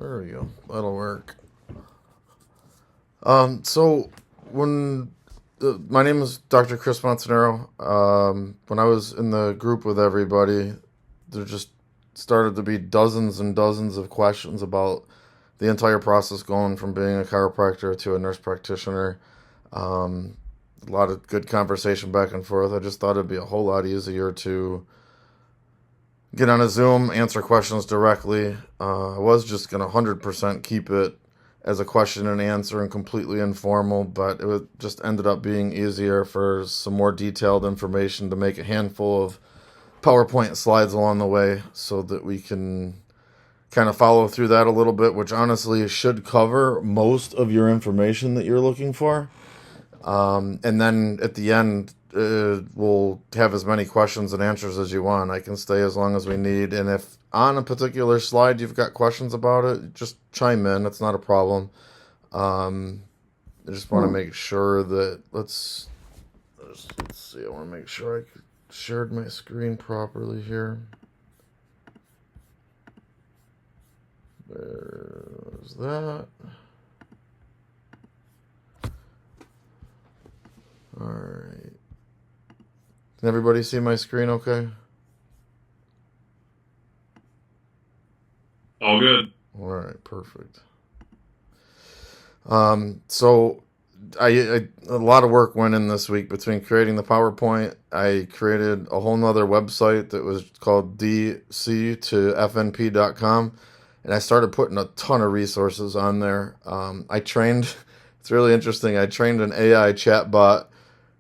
There we go. That'll work. So when my name is Dr. Chris Montanaro. When I was in the group with everybody, there just started to be dozens and dozens of questions about the entire process going from being a chiropractor to a nurse practitioner. A lot of good conversation back and forth. I just thought it'd be a whole lot easier to get on a Zoom, answer questions directly. I was just going to 100% keep it as a question and answer and completely informal, but just ended up being easier for some more detailed information to make a handful of PowerPoint slides along the way so that we can kind of follow through that a little bit, which honestly should cover most of your information that you're looking for. And then at the end, we'll have as many questions and answers as you want. I can stay as long as we need. And if on a particular slide you've got questions about it, just chime in. It's not a problem. I just want to make sure that, let's see, I want to make sure I shared my screen properly here. There's that. All right. Can everybody see my screen okay? All good. All right, perfect. So a lot of work went in this week between creating the PowerPoint. I created a whole nother website that was called DC-to-FNP.com, and I started putting a ton of resources on there. It's really interesting. I trained an AI chatbot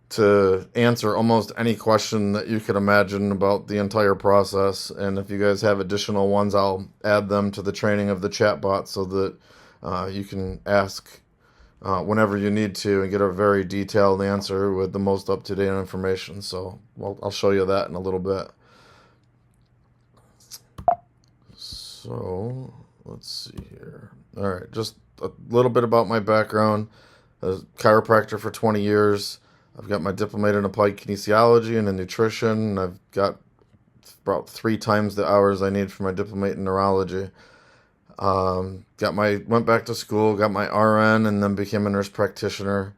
to answer almost any question that you could imagine about the entire process. And if you guys have additional ones, I'll add them to the training of the chatbot so that you can ask whenever you need to and get a very detailed answer with the most up-to-date information. So I'll show you that in a little bit. So let's see here. All right, just a little bit about my background. I was a chiropractor for 20 years. I've got my diplomate in applied kinesiology and in nutrition. I've got about 3 times the hours I need for my diplomate in neurology. Went back to school, got my RN, and then became a nurse practitioner.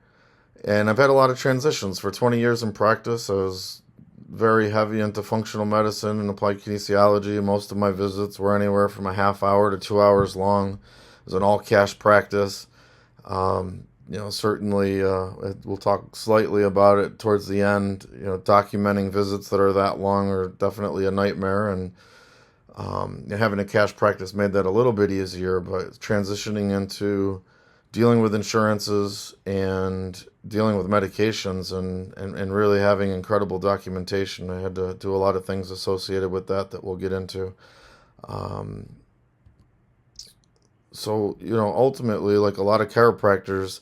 And I've had a lot of transitions. For 20 years in practice, I was very heavy into functional medicine and applied kinesiology. Most of my visits were anywhere from a half hour to 2 hours long. It was an all-cash practice. Certainly we'll talk slightly about it towards the end. Documenting visits that are that long are definitely a nightmare, and having a cash practice made that a little bit easier, but transitioning into dealing with insurances and dealing with medications and really having incredible documentation. I had to do a lot of things associated with that we'll get into. Ultimately, like a lot of chiropractors,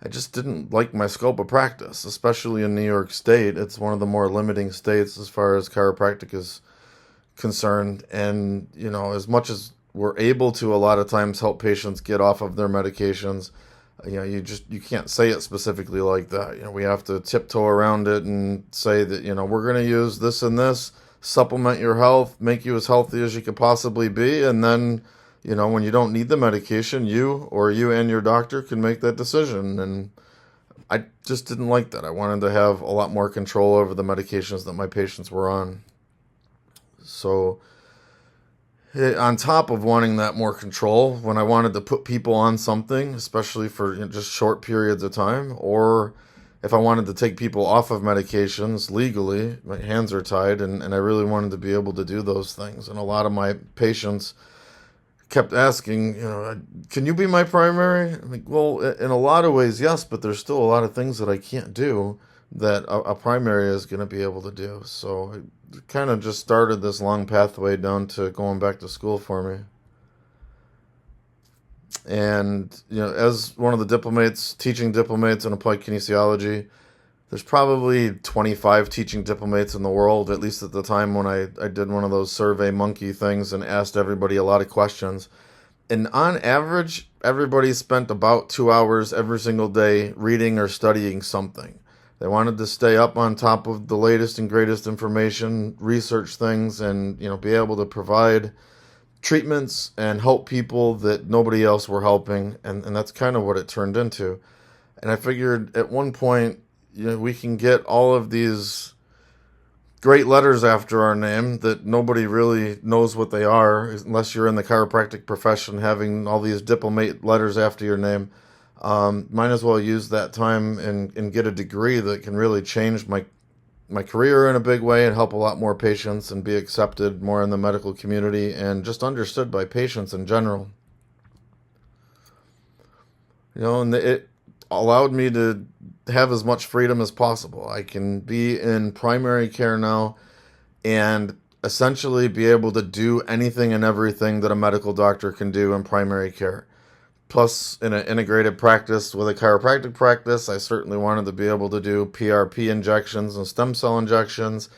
I just didn't like my scope of practice, especially in New York State. It's one of the more limiting states as far as chiropractic is concerned. And, as much as we're able to a lot of times help patients get off of their medications, you can't say it specifically like that. We have to tiptoe around it and say that, we're going to use this and this, supplement your health, make you as healthy as you could possibly be. And then, when you don't need the medication, you and your doctor can make that decision. And I just didn't like that. I wanted to have a lot more control over the medications that my patients were on. So on top of wanting that more control, when I wanted to put people on something, especially for just short periods of time, or if I wanted to take people off of medications legally, my hands are tied, and I really wanted to be able to do those things. And a lot of my patients kept asking, can you be my primary? I'm like, well, in a lot of ways, yes, but there's still a lot of things that I can't do that a primary is going to be able to do. So it kind of just started this long pathway down to going back to school for me. And, as one of the teaching diplomates in applied kinesiology, there's probably 25 teaching diplomates in the world, at least at the time when I did one of those survey monkey things and asked everybody a lot of questions. And on average, everybody spent about 2 hours every single day reading or studying something. They wanted to stay up on top of the latest and greatest information, research things, and be able to provide treatments and help people that nobody else were helping, and that's kind of what it turned into. And I figured at one point, we can get all of these great letters after our name that nobody really knows what they are, unless you're in the chiropractic profession, having all these diplomate letters after your name. Might as well use that time and get a degree that can really change my career in a big way and help a lot more patients and be accepted more in the medical community and just understood by patients in general. And it allowed me to have as much freedom as possible. I can be in primary care now and essentially be able to do anything and everything that a medical doctor can do in primary care. Plus, in an integrated practice with a chiropractic practice, I certainly wanted to be able to do PRP injections and stem cell injections.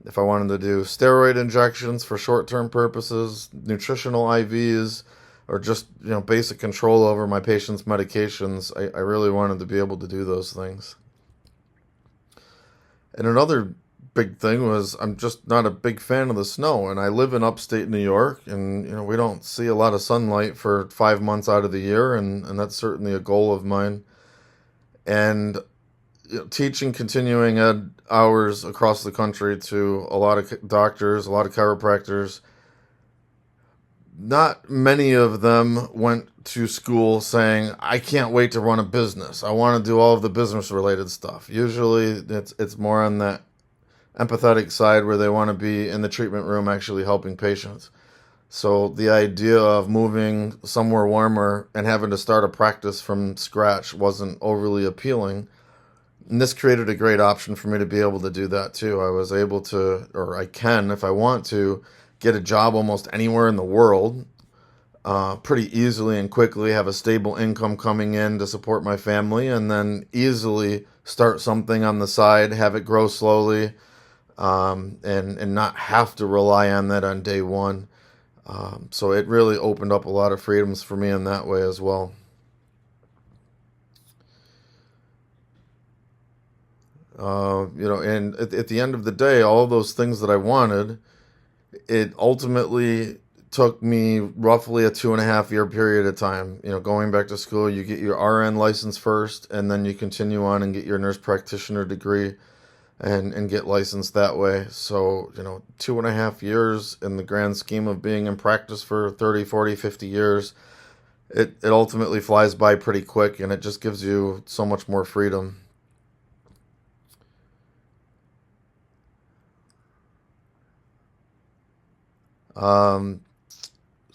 If I wanted to do steroid injections for short-term purposes, nutritional IVs, or just basic control over my patients' medications, I really wanted to be able to do those things. And another big thing was I'm just not a big fan of the snow, and I live in upstate New York, and we don't see a lot of sunlight for 5 months out of the year, and that's certainly a goal of mine. And teaching continuing ed hours across the country to a lot of doctors, a lot of chiropractors, not many of them went to school saying, I can't wait to run a business. I want to do all of the business related stuff. Usually it's more on that empathetic side where they want to be in the treatment room actually helping patients. So the idea of moving somewhere warmer and having to start a practice from scratch wasn't overly appealing. And this created a great option for me to be able to do that too. I was able to, or I can, if I want to, get a job almost anywhere in the world pretty easily and quickly, have a stable income coming in to support my family, and then easily start something on the side, have it grow slowly, and not have to rely on that on day one. So it really opened up a lot of freedoms for me in that way as well. And at the end of the day, all of those things that I wanted, it ultimately took me roughly a 2.5 year period of time. Going back to school, you get your RN license first, and then you continue on and get your nurse practitioner degree and get licensed that way. So, 2.5 years in the grand scheme of being in practice for 30, 40, 50 years, it ultimately flies by pretty quick, and it just gives you so much more freedom.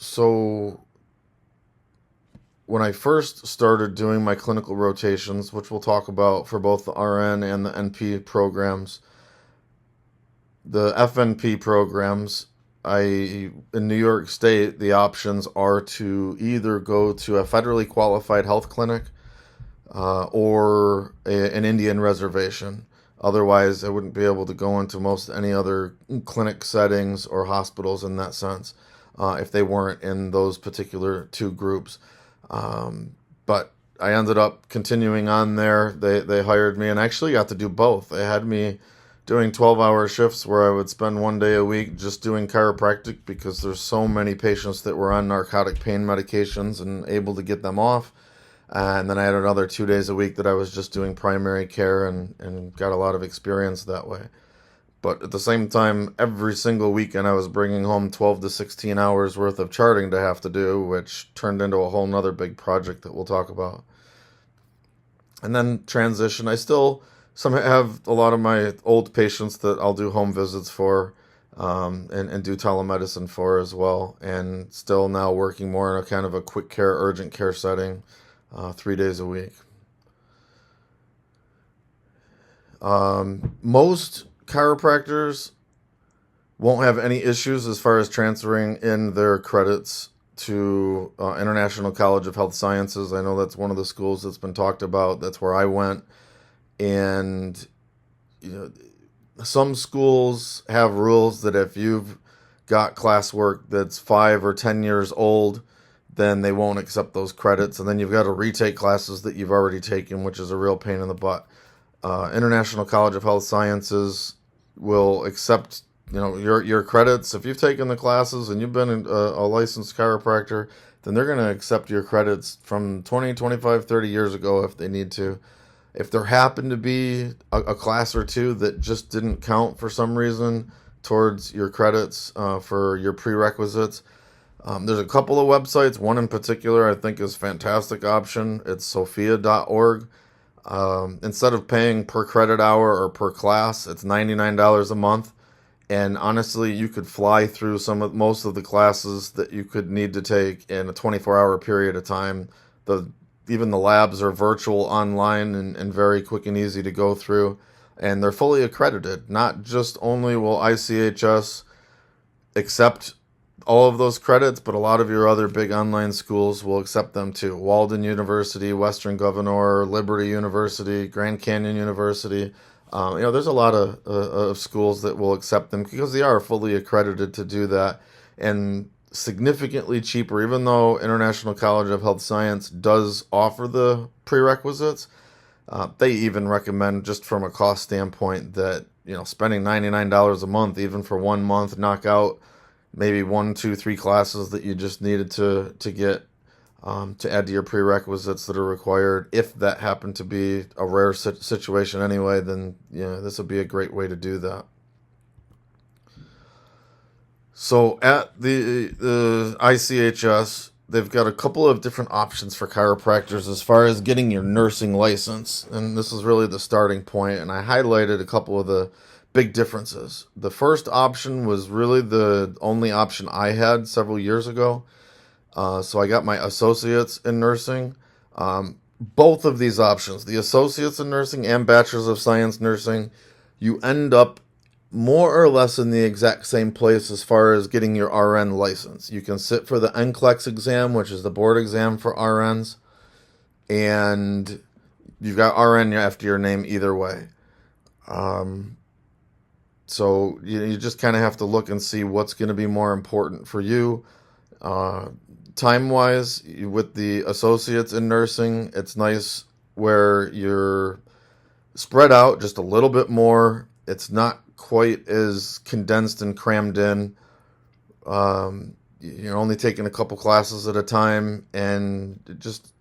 So when I first started doing my clinical rotations, which we'll talk about for both the RN and the NP programs, the FNP programs, in New York State, the options are to either go to a federally qualified health clinic or an Indian reservation. Otherwise, I wouldn't be able to go into most any other clinic settings or hospitals in that sense if they weren't in those particular two groups. But I ended up continuing on there. They hired me and actually got to do both. They had me doing 12-hour shifts where I would spend 1 day a week just doing chiropractic because there's so many patients that were on narcotic pain medications and able to get them off. And then I had another 2 days a week that I was just doing primary care and got a lot of experience that way. But at the same time, every single weekend I was bringing home 12 to 16 hours worth of charting to have to do, which turned into a whole nother big project that we'll talk about. And then transition. I still have a lot of my old patients that I'll do home visits for and do telemedicine for as well. And still now working more in a kind of a quick care, urgent care setting 3 days a week. Most chiropractors won't have any issues as far as transferring in their credits to International College of Health Sciences. I know that's one of the schools that's been talked about. That's where I went. And some schools have rules that if you've got classwork that's 5 or 10 years old, then they won't accept those credits. And then you've got to retake classes that you've already taken, which is a real pain in the butt. International College of Health Sciences will accept your credits. If you've taken the classes and you've been a licensed chiropractor, then they're going to accept your credits from 20, 25, 30 years ago if they need to. If there happened to be a class or two that just didn't count for some reason towards your credits for your prerequisites, there's a couple of websites. One in particular I think is a fantastic option. It's sophia.org. Instead of paying per credit hour or per class, it's $99 a month. And honestly, you could fly through most of the classes that you could need to take in a 24-hour period of time. Even the labs are virtual online and very quick and easy to go through. And they're fully accredited. Not just only will ICHS accept all of those credits, but a lot of your other big online schools will accept them too. Walden University, Western Governor, Liberty University, Grand Canyon University. There's a lot of schools that will accept them because they are fully accredited to do that, and significantly cheaper. Even though International College of Health Science does offer the prerequisites, they even recommend, just from a cost standpoint, that spending $99 a month, even for 1 month, knock out maybe 1, 2, 3 classes that you just needed to get to add to your prerequisites that are required. If that happened to be a rare situation anyway, then this would be a great way to do that. So at the ICHS, they've got a couple of different options for chiropractors as far as getting your nursing license, and this is really the starting point, and I highlighted a couple of the big differences. The first option was really the only option I had several years ago. So I got my associates in nursing. Both of these options, the associates in nursing and bachelor's of science nursing, you end up more or less in the exact same place as far as getting your RN license. You can sit for the NCLEX exam, which is the board exam for RNs, and you've got RN after your name either way. So you just kind of have to look and see what's going to be more important for you. Time-wise, with the associates in nursing, it's nice where you're spread out just a little bit more. It's not quite as condensed and crammed in. You're only taking a couple classes at a time, and just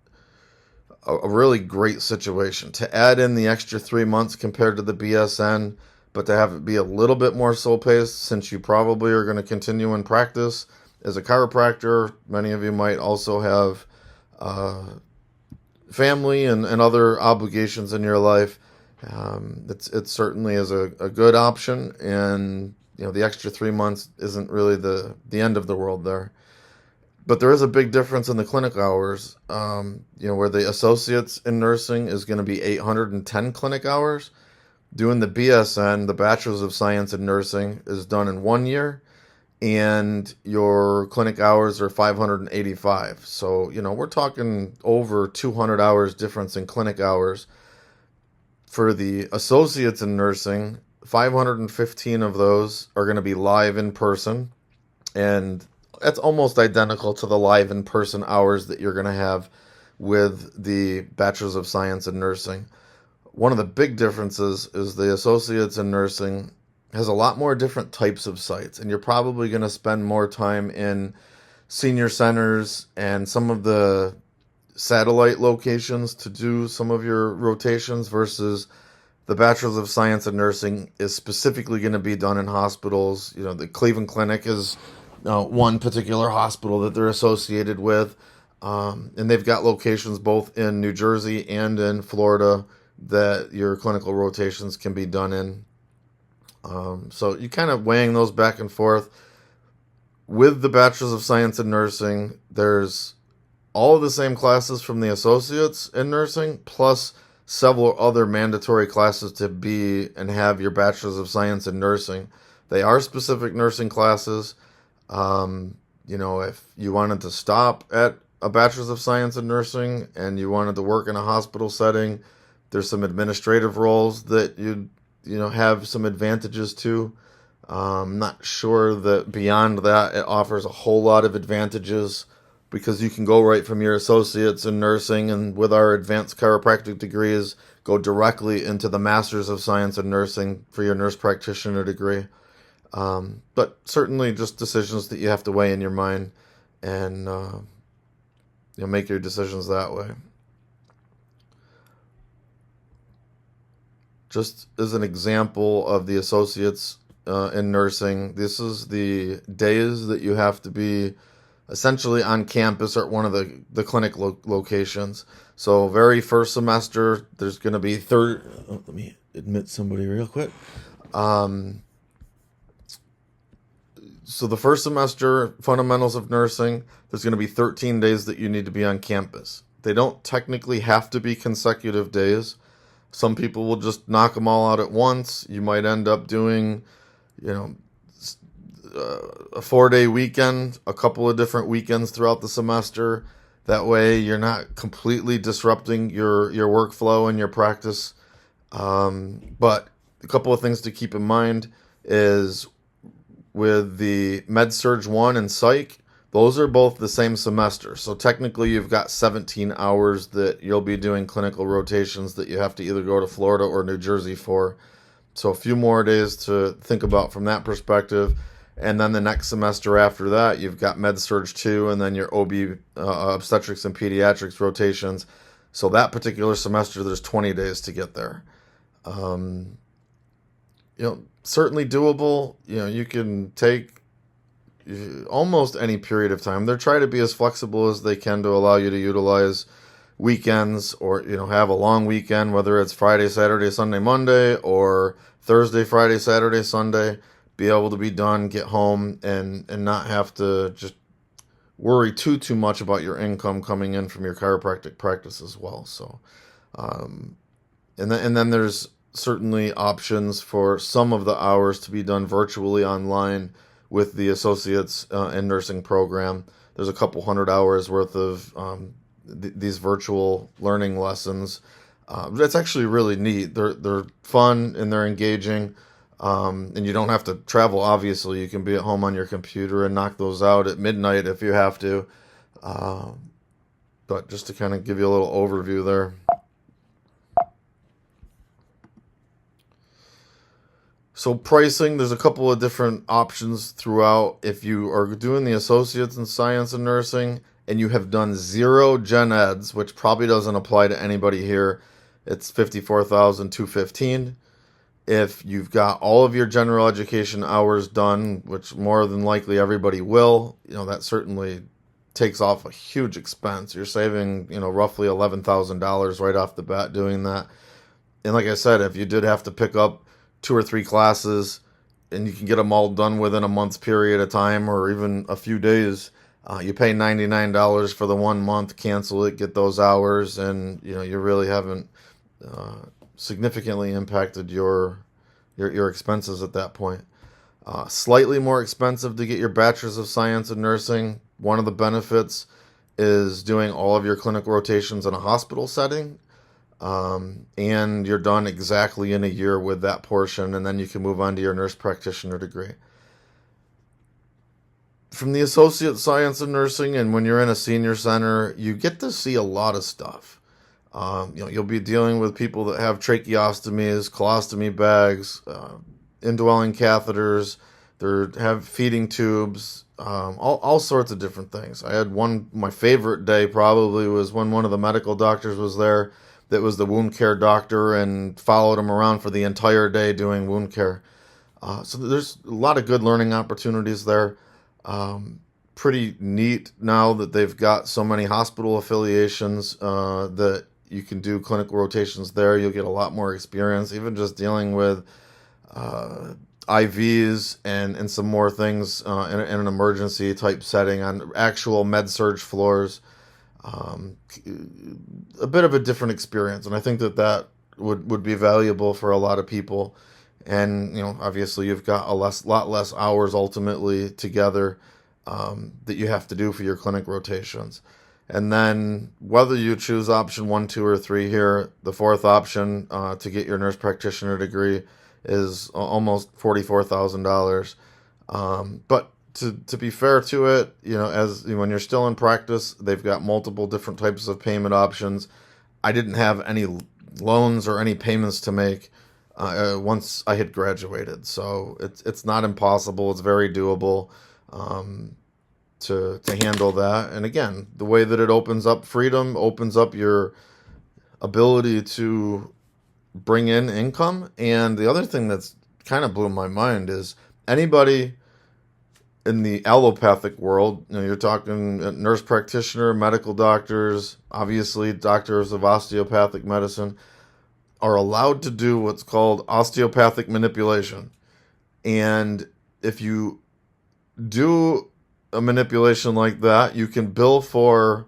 a really great situation. To add in the extra 3 months compared to the BSN, but to have it be a little bit more slow-paced, since you probably are going to continue in practice as a chiropractor. Many of you might also have family and other obligations in your life. It certainly is a good option, and the extra 3 months isn't really the end of the world there. But there is a big difference in the clinic hours. Where the associates in nursing is going to be 810 clinic hours. Doing the BSN, the Bachelor's of Science in Nursing, is done in 1 year, and your clinic hours are 585. So, we're talking over 200 hours difference in clinic hours. For the associates in nursing, 515 of those are going to be live in person, and that's almost identical to the live in person hours that you're going to have with the Bachelor's of Science in Nursing. One of the big differences is the associates in nursing has a lot more different types of sites, and you're probably going to spend more time in senior centers and some of the satellite locations to do some of your rotations, versus the Bachelor's of Science in Nursing is specifically going to be done in hospitals. The Cleveland Clinic is one particular hospital that they're associated with, and they've got locations both in New Jersey and in Florida that your clinical rotations can be done in. So you kind of weighing those back and forth. With the Bachelor's of Science in Nursing, there's all of the same classes from the associates in nursing, plus several other mandatory classes to be and have your Bachelor's of Science in Nursing. They are specific nursing classes. If you wanted to stop at a Bachelor's of Science in Nursing and you wanted to work in a hospital setting, there's some administrative roles that you'd have some advantages to. I'm not sure that beyond that it offers a whole lot of advantages, because you can go right from your associates in nursing, and with our advanced chiropractic degrees, go directly into the Master's of Science in Nursing for your nurse practitioner degree. But certainly just decisions that you have to weigh in your mind and make your decisions that way. Just as an example of the associates in nursing, this is the days that you have to be essentially on campus or at one of the clinic locations. So very first semester, there's going to be let me admit somebody real quick. So the first semester, fundamentals of nursing, there's going to be 13 days that you need to be on campus. They don't technically have to be consecutive days. Some people will just knock them all out at once. You might end up doing, a 4-day weekend, a couple of different weekends throughout the semester. That way you're not completely disrupting your workflow and your practice. But a couple of things to keep in mind is with the Med-Surg 1 and Psych, those are both the same semester. So technically you've got 17 hours that you'll be doing clinical rotations that you have to either go to Florida or New Jersey for. So a few more days to think about from that perspective. And then the next semester after that, you've got Med-Surg 2 and then your OB, obstetrics and pediatrics rotations. So that particular semester, there's 20 days to get there. Certainly doable. You can take almost any period of time. They're trying to be as flexible as they can to allow you to utilize weekends or, have a long weekend, whether it's Friday, Saturday, Sunday, Monday, or Thursday, Friday, Saturday, Sunday, be able to be done, get home, and not have to just worry too much about your income coming in from your chiropractic practice as well. So, and then there's certainly options for some of the hours to be done virtually online with the associates in nursing program. There's a couple hundred hours worth of these virtual learning lessons. That's actually really neat. They're fun and they're engaging. And you don't have to travel, obviously. You can be at home on your computer and knock those out at midnight if you have to. But just to kind of give you a little overview there. So pricing, there's a couple of different options throughout. If you are doing the associates in science and nursing and you have done 0 gen eds, which probably doesn't apply to anybody here, it's $54,215. If you've got all of your general education hours done, which more than likely everybody will, that certainly takes off a huge expense. You're saving, roughly $11,000 right off the bat doing that. And like I said, if you did have to pick up 2 or 3 classes and you can get them all done within a month's period of time or even a few days, you pay $99 for the 1 month, cancel it, get those hours, and you really haven't significantly impacted your expenses at that point. Slightly more expensive to get your bachelor's of science in nursing. One of the benefits is doing all of your clinical rotations in a hospital setting. And you're done exactly in a year with that portion, and then you can move on to your nurse practitioner degree. From the associate science of nursing, and when you're in a senior center, you get to see a lot of stuff. You'll be dealing with people that have tracheostomies, colostomy bags, indwelling catheters, they have feeding tubes, all sorts of different things. I had my favorite day probably was when one of the medical doctors was there that was the wound care doctor and followed him around for the entire day doing wound care. So there's a lot of good learning opportunities there. Pretty neat now that they've got so many hospital affiliations that you can do clinical rotations there. You'll get a lot more experience, even just dealing with IVs and some more things in an emergency type setting on actual med-surg floors. A bit of a different experience, and I think that would be valuable for a lot of people. And obviously you've got a lot less hours ultimately together that you have to do for your clinic rotations. And then whether you choose option 1, 2, or 3 here, the 4th option to get your nurse practitioner degree is almost $44,000. But to be fair to it, as when you're still in practice, they've got multiple different types of payment options. I didn't have any loans or any payments to make. once I had graduated. So it's not impossible. It's very doable to handle that. And again, the way that it opens up freedom, opens up your ability to bring in income. And the other thing that's kind of blew my mind is anybody in the allopathic world, you're talking nurse practitioner, medical doctors, obviously doctors of osteopathic medicine, are allowed to do what's called osteopathic manipulation. And if you do a manipulation like that, you can bill for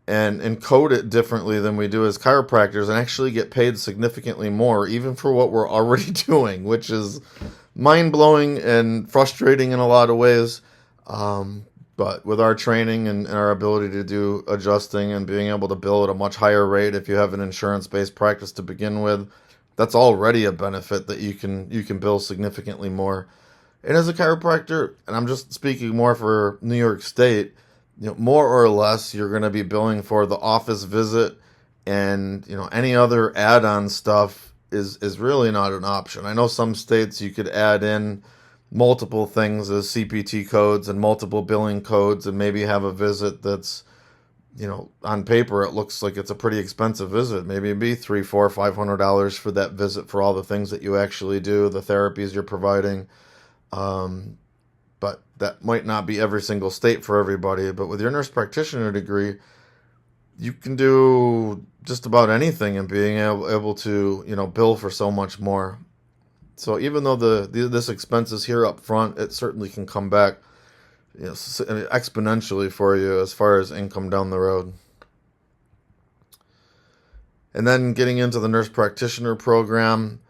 and encode it differently than we do as chiropractors and actually get paid significantly more, even for what we're already doing, which is mind-blowing and frustrating in a lot of ways. But with our training and our ability to do adjusting and being able to bill at a much higher rate if you have an insurance-based practice to begin with, that's already a benefit that you can bill significantly more. And as a chiropractor, and I'm just speaking more for New York State, more or less you're going to be billing for the office visit, and any other add-on stuff is really not an option. I know some states you could add in multiple things as CPT codes and multiple billing codes and maybe have a visit that's, on paper it looks like it's a pretty expensive visit. Maybe it'd be $300, $400, $500 for that visit for all the things that you actually do, the therapies you're providing. But that might not be every single state for everybody. But with your nurse practitioner degree, you can do just about anything and being able to, bill for so much more. So even though this expense is here up front, it certainly can come back exponentially for you as far as income down the road. And then getting into the nurse practitioner program,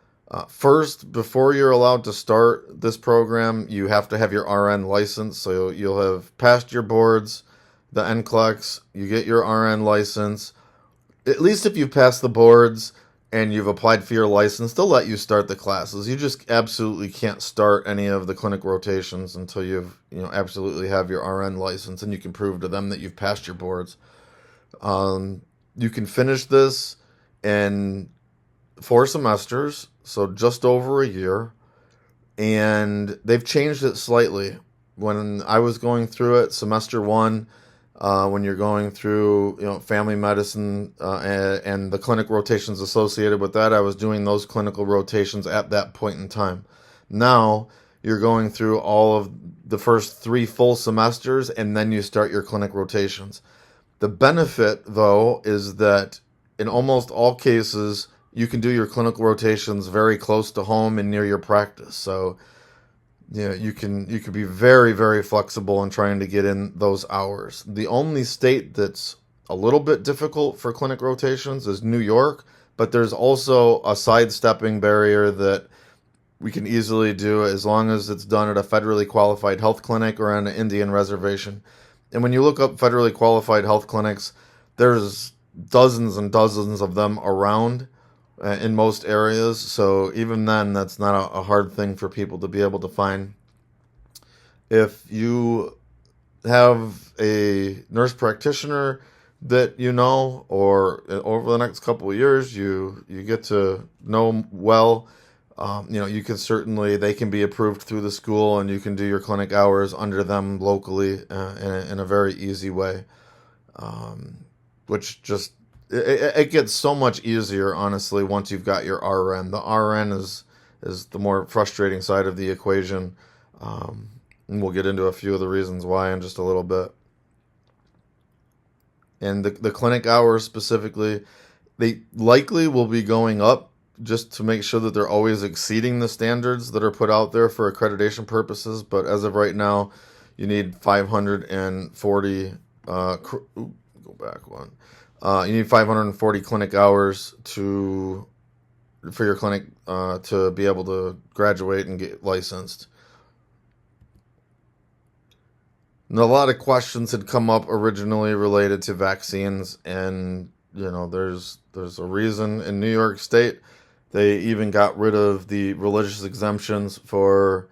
first, before you're allowed to start this program, you have to have your RN license. So you'll have passed your boards, the NCLEX, you get your RN license. At least if you've passed the boards and you've applied for your license, they'll let you start the classes. You just absolutely can't start any of the clinic rotations until you've absolutely have your RN license and you can prove to them that you've passed your boards. You can finish this in 4 semesters, so just over a year, and they've changed it slightly. When I was going through it, semester 1, when you're going through family medicine and the clinic rotations associated with that, I was doing those clinical rotations at that point in time. Now you're going through all of the first 3 full semesters, and then you start your clinic rotations. The benefit, though, is that in almost all cases, you can do your clinical rotations very close to home and near your practice. So you can be very, very flexible in trying to get in those hours. The only state that's a little bit difficult for clinic rotations is New York, but there's also a sidestepping barrier that we can easily do as long as it's done at a federally qualified health clinic or on an Indian reservation. And when you look up federally qualified health clinics, there's dozens and dozens of them around in most areas. So even then, that's not a hard thing for people to be able to find. If you have a nurse practitioner that or over the next couple of years, you get to know well, you can certainly, they can be approved through the school and you can do your clinic hours under them locally in a very easy way, which just, it gets so much easier, honestly, once you've got your RN. The RN is the more frustrating side of the equation, and we'll get into a few of the reasons why in just a little bit. And the clinic hours specifically, they likely will be going up just to make sure that they're always exceeding the standards that are put out there for accreditation purposes. But as of right now, you need 540, you need 540 clinic hours for your clinic to be able to graduate and get licensed. And a lot of questions had come up originally related to vaccines, and there's a reason in New York State they even got rid of the religious exemptions for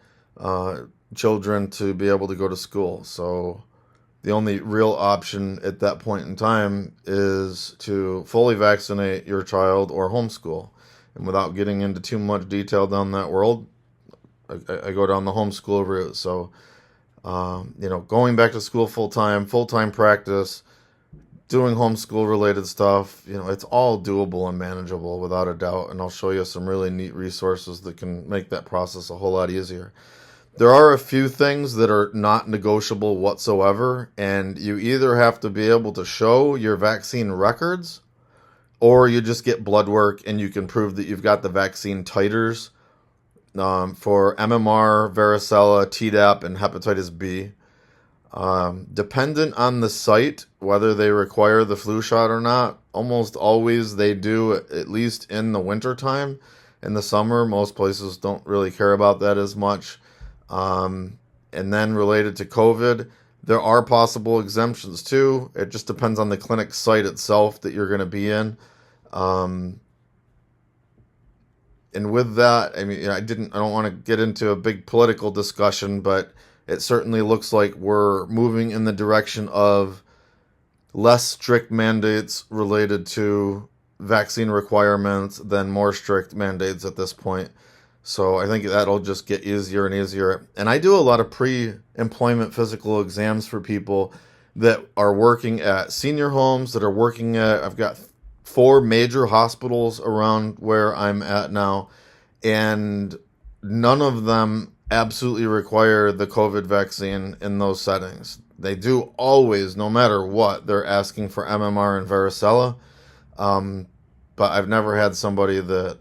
children to be able to go to school. So the only real option at that point in time is to fully vaccinate your child or homeschool. And without getting into too much detail down that world, I go down the homeschool route. So, going back to school full time practice, doing homeschool related stuff, it's all doable and manageable without a doubt. And I'll show you some really neat resources that can make that process a whole lot easier. There are a few things that are not negotiable whatsoever, and you either have to be able to show your vaccine records, or you just get blood work and you can prove that you've got the vaccine titers for MMR, varicella, Tdap, and hepatitis B. Dependent on the site, whether they require the flu shot or not, almost always they do, at least in the wintertime. In the summer, most places don't really care about that as much. And then related to COVID, there are possible exemptions too. It just depends on the clinic site itself that you're going to be in. And with that, I don't want to get into a big political discussion, but it certainly looks like we're moving in the direction of less strict mandates related to vaccine requirements than more strict mandates at this point. So I think that'll just get easier and easier. And I do a lot of pre-employment physical exams for people that are working at senior homes, I've got 4 major hospitals around where I'm at now, and none of them absolutely require the COVID vaccine in those settings. They do always, no matter what, they're asking for MMR and varicella. But I've never had somebody that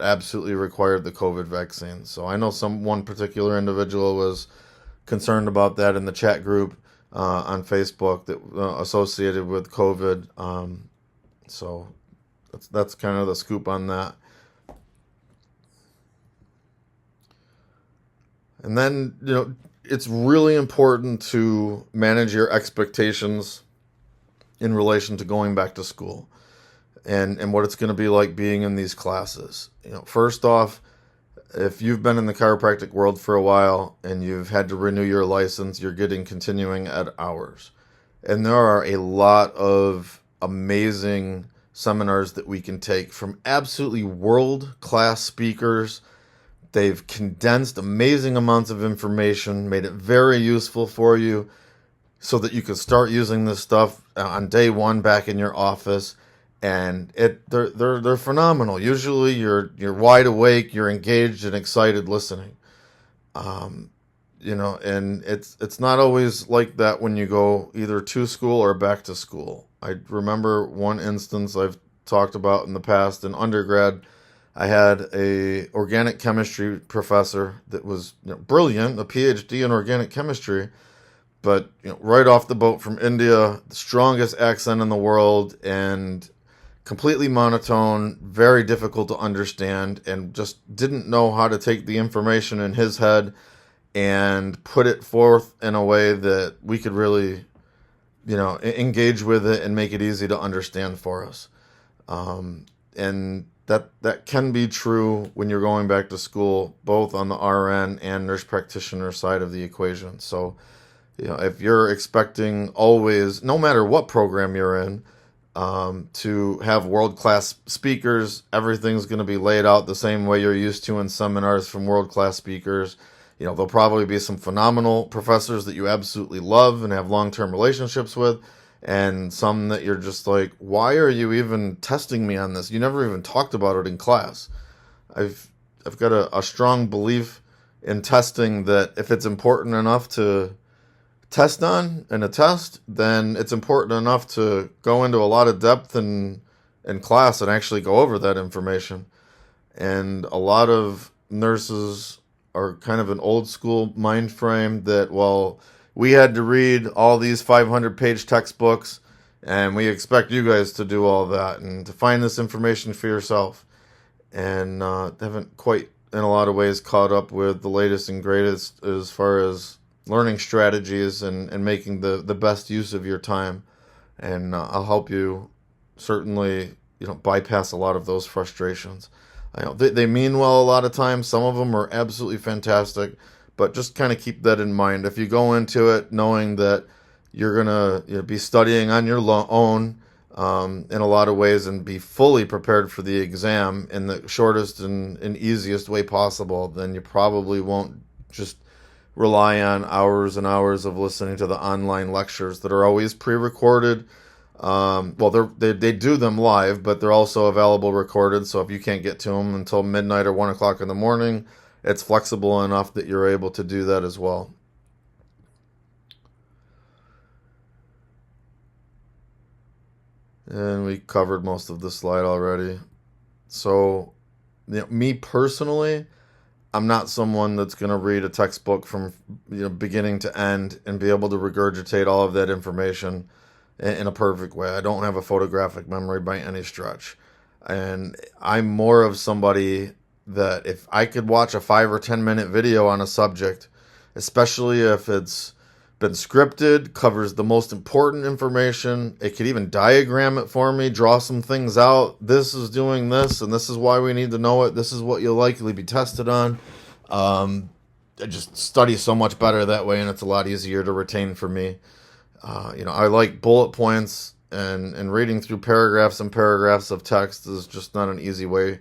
absolutely required the COVID vaccine. So I know one particular individual was concerned about that in the chat group on Facebook that associated with COVID. So that's kind of the scoop on that. And then, it's really important to manage your expectations in relation to going back to school and what it's going to be like being in these classes. First off, if you've been in the chiropractic world for a while and you've had to renew your license, you're getting continuing ed hours. And there are a lot of amazing seminars that we can take from absolutely world-class speakers. They've condensed amazing amounts of information, made it very useful for you so that you can start using this stuff on day one back in your office. And they're phenomenal. Usually you're wide awake, you're engaged and excited listening. And it's not always like that when you go either to school or back to school. I remember one instance I've talked about in the past in undergrad. I had a organic chemistry professor that was brilliant, a PhD in organic chemistry, but right off the boat from India, the strongest accent in the world, and completely monotone, very difficult to understand, and just didn't know how to take the information in his head and put it forth in a way that we could really, engage with it and make it easy to understand for us. And that can be true when you're going back to school, both on the RN and nurse practitioner side of the equation. So, if you're expecting always, no matter what program you're in, to have world-class speakers, everything's going to be laid out the same way you're used to in seminars from world-class speakers. There'll probably be some phenomenal professors that you absolutely love and have long-term relationships with, and some that you're just like, why are you even testing me on this? You never even talked about it in class. I've got a strong belief in testing that if it's important enough to test on in a test, then it's important enough to go into a lot of depth in class and actually go over that information. And a lot of nurses are kind of an old school mind frame that, well, we had to read all these 500-page textbooks, and we expect you guys to do all that and to find this information for yourself. And haven't quite, in a lot of ways, caught up with the latest and greatest as far as learning strategies and making the best use of your time. And I'll help you certainly, bypass a lot of those frustrations. I know they mean well a lot of times. Some of them are absolutely fantastic, but just kind of keep that in mind. If you go into it knowing that you're going to be studying on your own, in a lot of ways and be fully prepared for the exam in the shortest and easiest way possible, then you probably won't just rely on hours and hours of listening to the online lectures that are always pre-recorded. They do them live, but they're also available recorded. So if you can't get to them until midnight or 1 o'clock in the morning, it's flexible enough that you're able to do that as well. And we covered most of this slide already. So, me personally, I'm not someone that's going to read a textbook from beginning to end and be able to regurgitate all of that information in a perfect way. I don't have a photographic memory by any stretch. And I'm more of somebody that if I could watch a 5 or 10 minute video on a subject, especially if it's been scripted, covers the most important information, it could even diagram it for me, draw some things out. This is doing this, and this is why we need to know it. This is what you'll likely be tested on. I just study so much better that way, and it's a lot easier to retain for me. I like bullet points, and reading through paragraphs and paragraphs of text is just not an easy way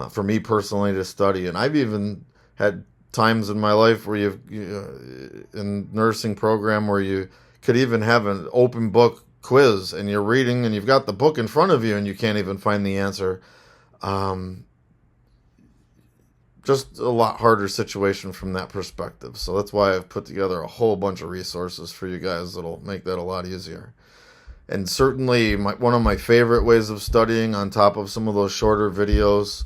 for me personally to study. And I've even had times in my life where in nursing program where you could even have an open book quiz and you're reading and you've got the book in front of you and you can't even find the answer. Just a lot harder situation from that perspective. So that's why I've put together a whole bunch of resources for you guys that'll make that a lot easier. And certainly one of my favorite ways of studying on top of some of those shorter videos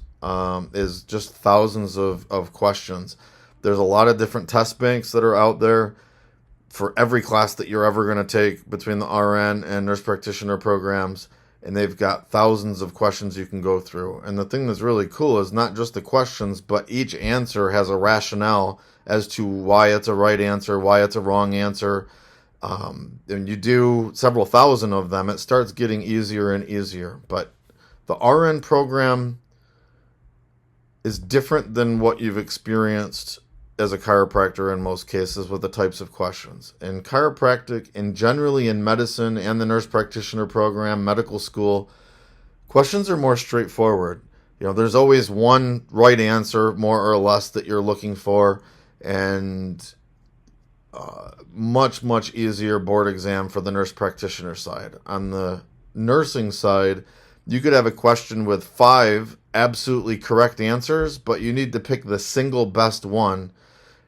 is just thousands of questions. There's a lot of different test banks that are out there for every class that you're ever going to take between the RN and nurse practitioner programs, and they've got thousands of questions you can go through. And the thing that's really cool is not just the questions, but each answer has a rationale as to why it's a right answer, why it's a wrong answer. And you do several thousand of them, it starts getting easier and easier. But the RN program is different than what you've experienced as a chiropractor in most cases with the types of questions. In chiropractic, and generally in medicine and the nurse practitioner program, medical school, questions are more straightforward. There's always one right answer, more or less, that you're looking for, and much, much easier board exam for the nurse practitioner side. On the nursing side, you could have a question with 5 absolutely correct answers, but you need to pick the single best one.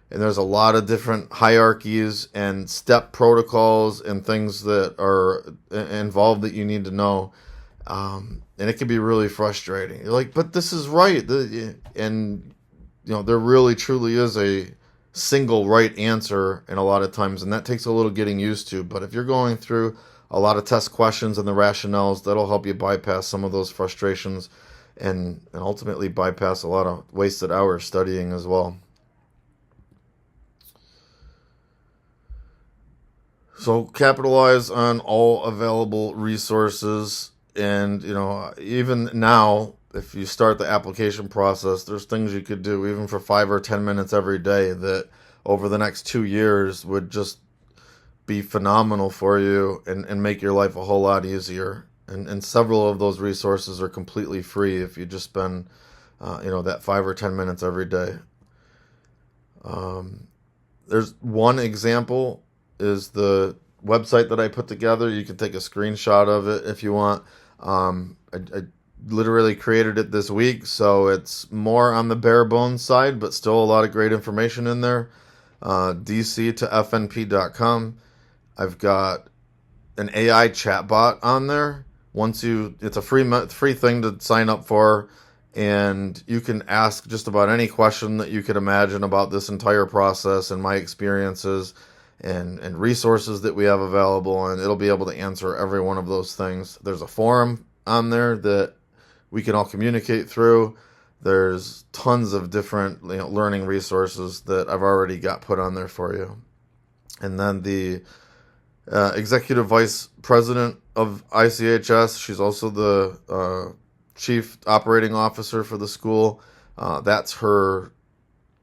And there's a lot of different hierarchies and step protocols and things that are involved that you need to know. And it can be really frustrating. You're like, but this is right. And, there really truly is a single right answer in a lot of times. And that takes a little getting used to. But if you're going through a lot of test questions and the rationales, that'll help you bypass some of those frustrations and ultimately bypass a lot of wasted hours studying as well. So capitalize on all available resources. And, even now, if you start the application process, there's things you could do even for 5 or 10 minutes every day that over the next 2 years would just be phenomenal for you and make your life a whole lot easier. And several of those resources are completely free if you just spend, that 5 or 10 minutes every day. There's one example is the website that I put together. You can take a screenshot of it if you want. I literally created it this week, so it's more on the bare bones side, but still a lot of great information in there. DC-to-FNP.com. I've got an AI chatbot on there. It's a free thing to sign up for, and you can ask just about any question that you could imagine about this entire process and my experiences and resources that we have available, and it'll be able to answer every one of those things. There's a forum on there that we can all communicate through. There's tons of different learning resources that I've already got put on there for you. And then the executive vice president of ICHS, she's also the chief operating officer for the school. That's her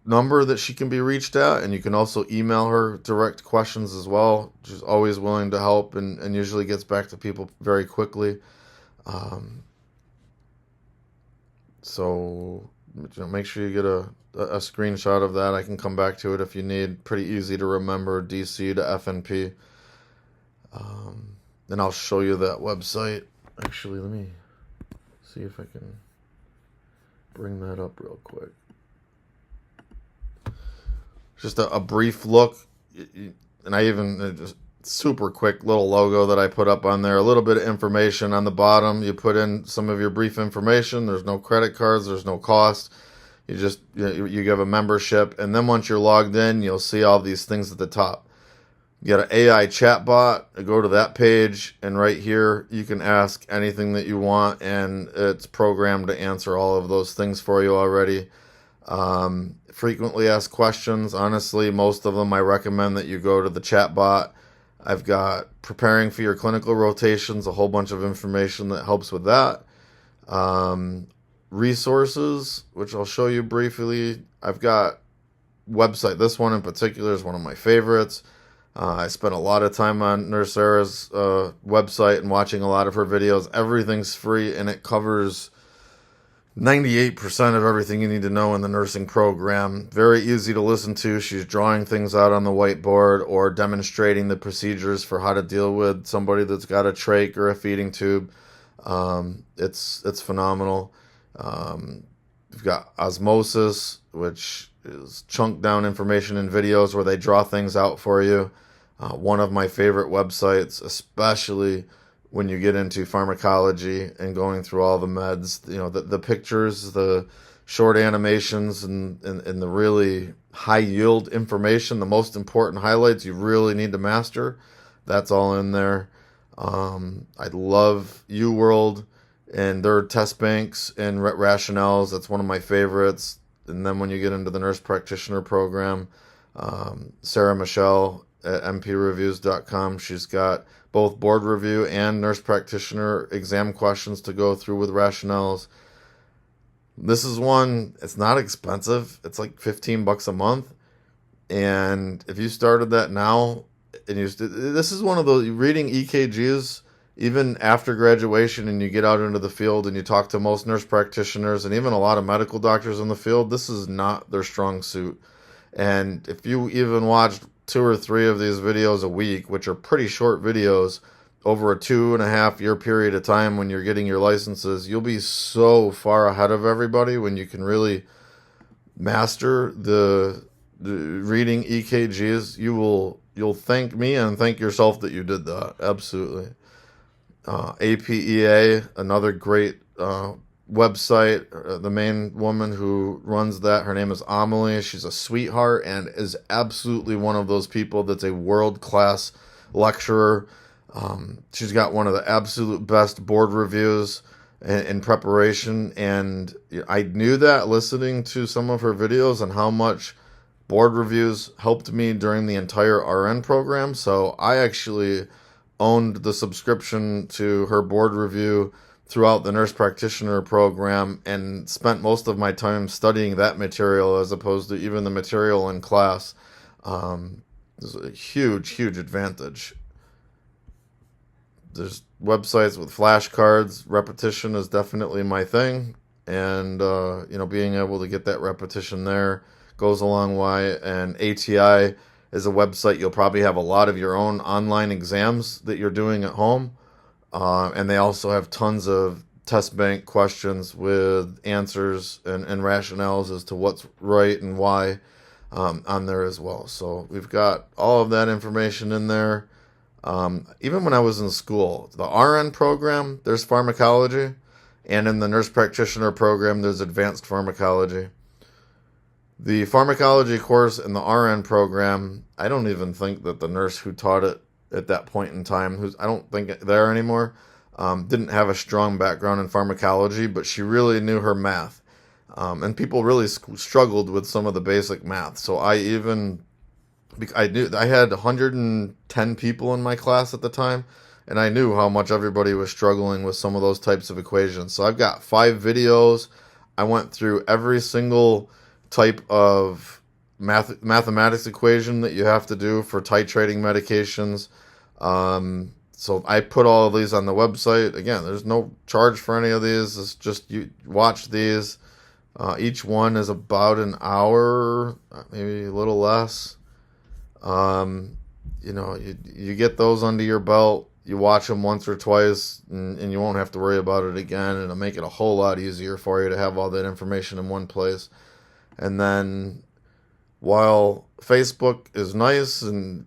number that she can be reached at, and you can also email her direct questions as well. She's always willing to help and usually gets back to people very quickly. So make sure you get a screenshot of that. I can come back to it if you need. Pretty easy to remember, DC-to-FNP. Then I'll show you that website. Actually, let me see if I can bring that up real quick. Just a brief look, and I even just super quick little logo that I put up on there. A little bit of information on the bottom. You put in some of your brief information. There's no credit cards. There's no cost. You give a membership, and then once you're logged in, you'll see all these things at the top. You got an AI chatbot. Go to that page, and right here you can ask anything that you want, and it's programmed to answer all of those things for you already. Frequently asked questions. Honestly, most of them I recommend that you go to the chatbot. I've got preparing for your clinical rotations, a whole bunch of information that helps with that. Resources, which I'll show you briefly. I've got website. This one in particular is one of my favorites. I spent a lot of time on Nurse Sarah's website and watching a lot of her videos. Everything's free, and it covers 98% of everything you need to know in the nursing program. Very easy to listen to. She's drawing things out on the whiteboard or demonstrating the procedures for how to deal with somebody that's got a trach or a feeding tube. It's phenomenal. We've got Osmosis, which is chunked down information in videos where they draw things out for you. One of my favorite websites, especially when you get into pharmacology and going through all the meds. You know, the pictures, the short animations, and the really high yield information, the most important highlights you really need to master. That's all in there. I love UWorld and their test banks and rationales. That's one of my favorites. And then when you get into the nurse practitioner program, Sarah Michelle at mpreviews.com, she's got both board review and nurse practitioner exam questions to go through with rationales. This is one, it's not expensive. It's like $15 a month. And if you started that now, and this is one of those, reading EKGs, even after graduation and you get out into the field and you talk to most nurse practitioners and even a lot of medical doctors in the field, this is not their strong suit. And if you even watched 2 or 3 of these videos a week, which are pretty short videos, over a 2.5-year period of time when you're getting your licenses, you'll be so far ahead of everybody when you can really master the reading EKGs. You'll thank me and thank yourself that you did that. Absolutely. APEA, another great website. The main woman who runs that, her name is Amelie. She's a sweetheart and is absolutely one of those people that's a world-class lecturer. She's got one of the absolute best board reviews in preparation, and I knew that listening to some of her videos and how much board reviews helped me during the entire RN program. So I actually owned the subscription to her board review throughout the nurse practitioner program and spent most of my time studying that material as opposed to even the material in class. There's a huge advantage. There's websites with flashcards. Repetition is definitely my thing. And, being able to get that repetition there goes a long way. And ATI is a website. You'll probably have a lot of your own online exams that you're doing at home. And they also have tons of test bank questions with answers and rationales as to what's right and why on there as well. So we've got all of that information in there. Even when I was in school, the RN program, there's pharmacology. And in the nurse practitioner program, there's advanced pharmacology. The pharmacology course in the RN program, I don't even think that the nurse who taught it at that point in time, who's I don't think there anymore, didn't have a strong background in pharmacology, but she really knew her math. And people really struggled with some of the basic math. So I had 110 people in my class at the time, and I knew how much everybody was struggling with some of those types of equations. So I've got 5 videos. I went through every single type of mathematics equation that you have to do for titrating medications. So I put all of these on the website. Again, there's no charge for any of these. It's just you watch these. Each one is about an hour, maybe a little less. You get those under your belt. You watch them once or twice, and you won't have to worry about it again. And it'll make it a whole lot easier for you to have all that information in one place. And then, while Facebook is nice, and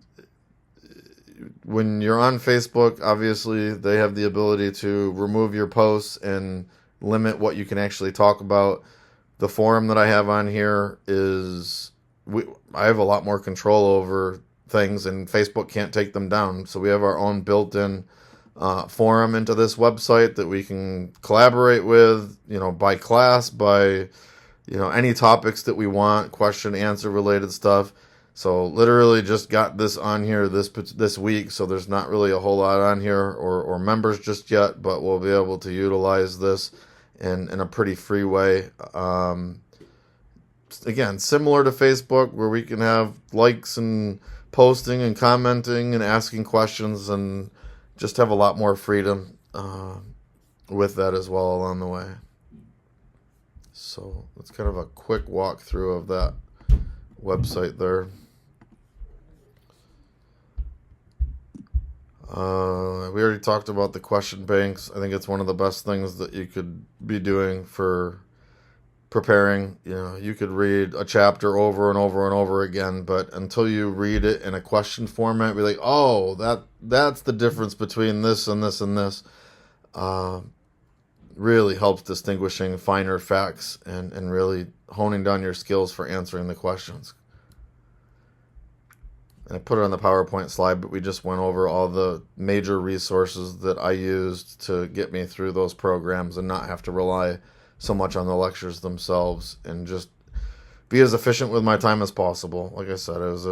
when you're on Facebook, obviously they have the ability to remove your posts and limit what you can actually talk about. The forum that I have on here I have a lot more control over things, and Facebook can't take them down. So we have our own built-in forum into this website that we can collaborate with, by class, by, any topics that we want, question, answer related stuff. So literally just got this on here this week, so there's not really a whole lot on here or members just yet, but we'll be able to utilize this in a pretty free way. Again, similar to Facebook, where we can have likes and posting and commenting and asking questions, and just have a lot more freedom with that as well along the way. So that's kind of a quick walkthrough of that website there. We already talked about the question banks. I think it's one of the best things that you could be doing for preparing. You could read a chapter over and over and over again, but until you read it in a question format, be like, oh, that's the difference between this and this and this. Really helps distinguishing finer facts and really honing down your skills for answering the questions. And I put it on the PowerPoint slide, but we just went over all the major resources that I used to get me through those programs and not have to rely so much on the lectures themselves, and just be as efficient with my time as possible. Like I said, I was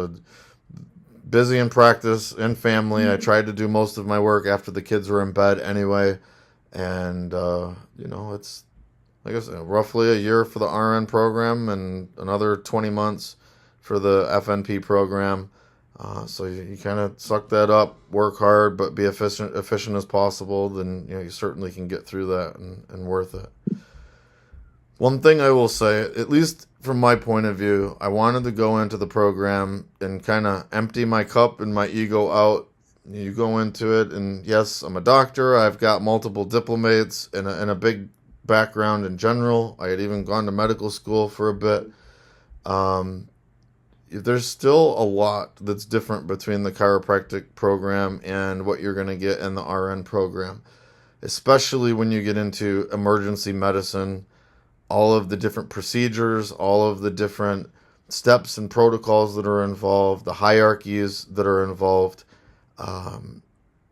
busy in practice and family. I tried to do most of my work after the kids were in bed anyway. And, it's, like I said, roughly a year for the RN program and another 20 months for the FNP program. So you kind of suck that up, work hard, but be efficient as possible. Then, you certainly can get through that and worth it. One thing I will say, at least from my point of view, I wanted to go into the program and kind of empty my cup and my ego out. You go into it, and yes, I'm a doctor. I've got multiple diplomates and a big background in general. I had even gone to medical school for a bit. There's still a lot that's different between the chiropractic program and what you're going to get in the RN program, especially when you get into emergency medicine. All of the different procedures, all of the different steps and protocols that are involved, the hierarchies that are involved.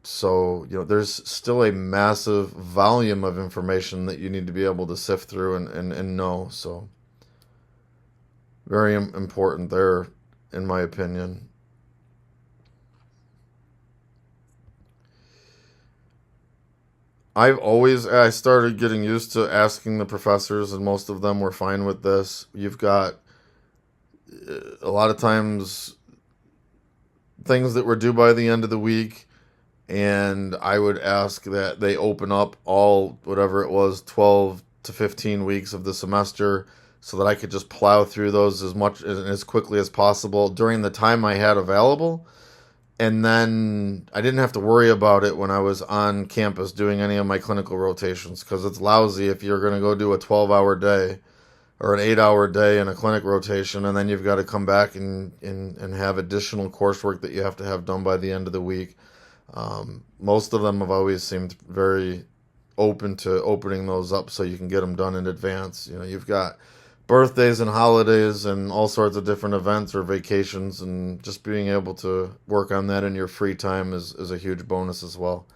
So there's still a massive volume of information that you need to be able to sift through and know. So very important there, in my opinion. I started getting used to asking the professors, and most of them were fine with this. You've got a lot of times things that were due by the end of the week, and I would ask that they open up all, whatever it was, 12 to 15 weeks of the semester, so that I could just plow through those as quickly as possible during the time I had available. And then I didn't have to worry about it when I was on campus doing any of my clinical rotations, because it's lousy if you're going to go do a 12-hour day or an 8-hour day in a clinic rotation, and then you've got to come back and have additional coursework that you have to have done by the end of the week. Most of them have always seemed very open to opening those up so you can get them done in advance. You've got birthdays and holidays and all sorts of different events or vacations, and just being able to work on that in your free time is a huge bonus as well.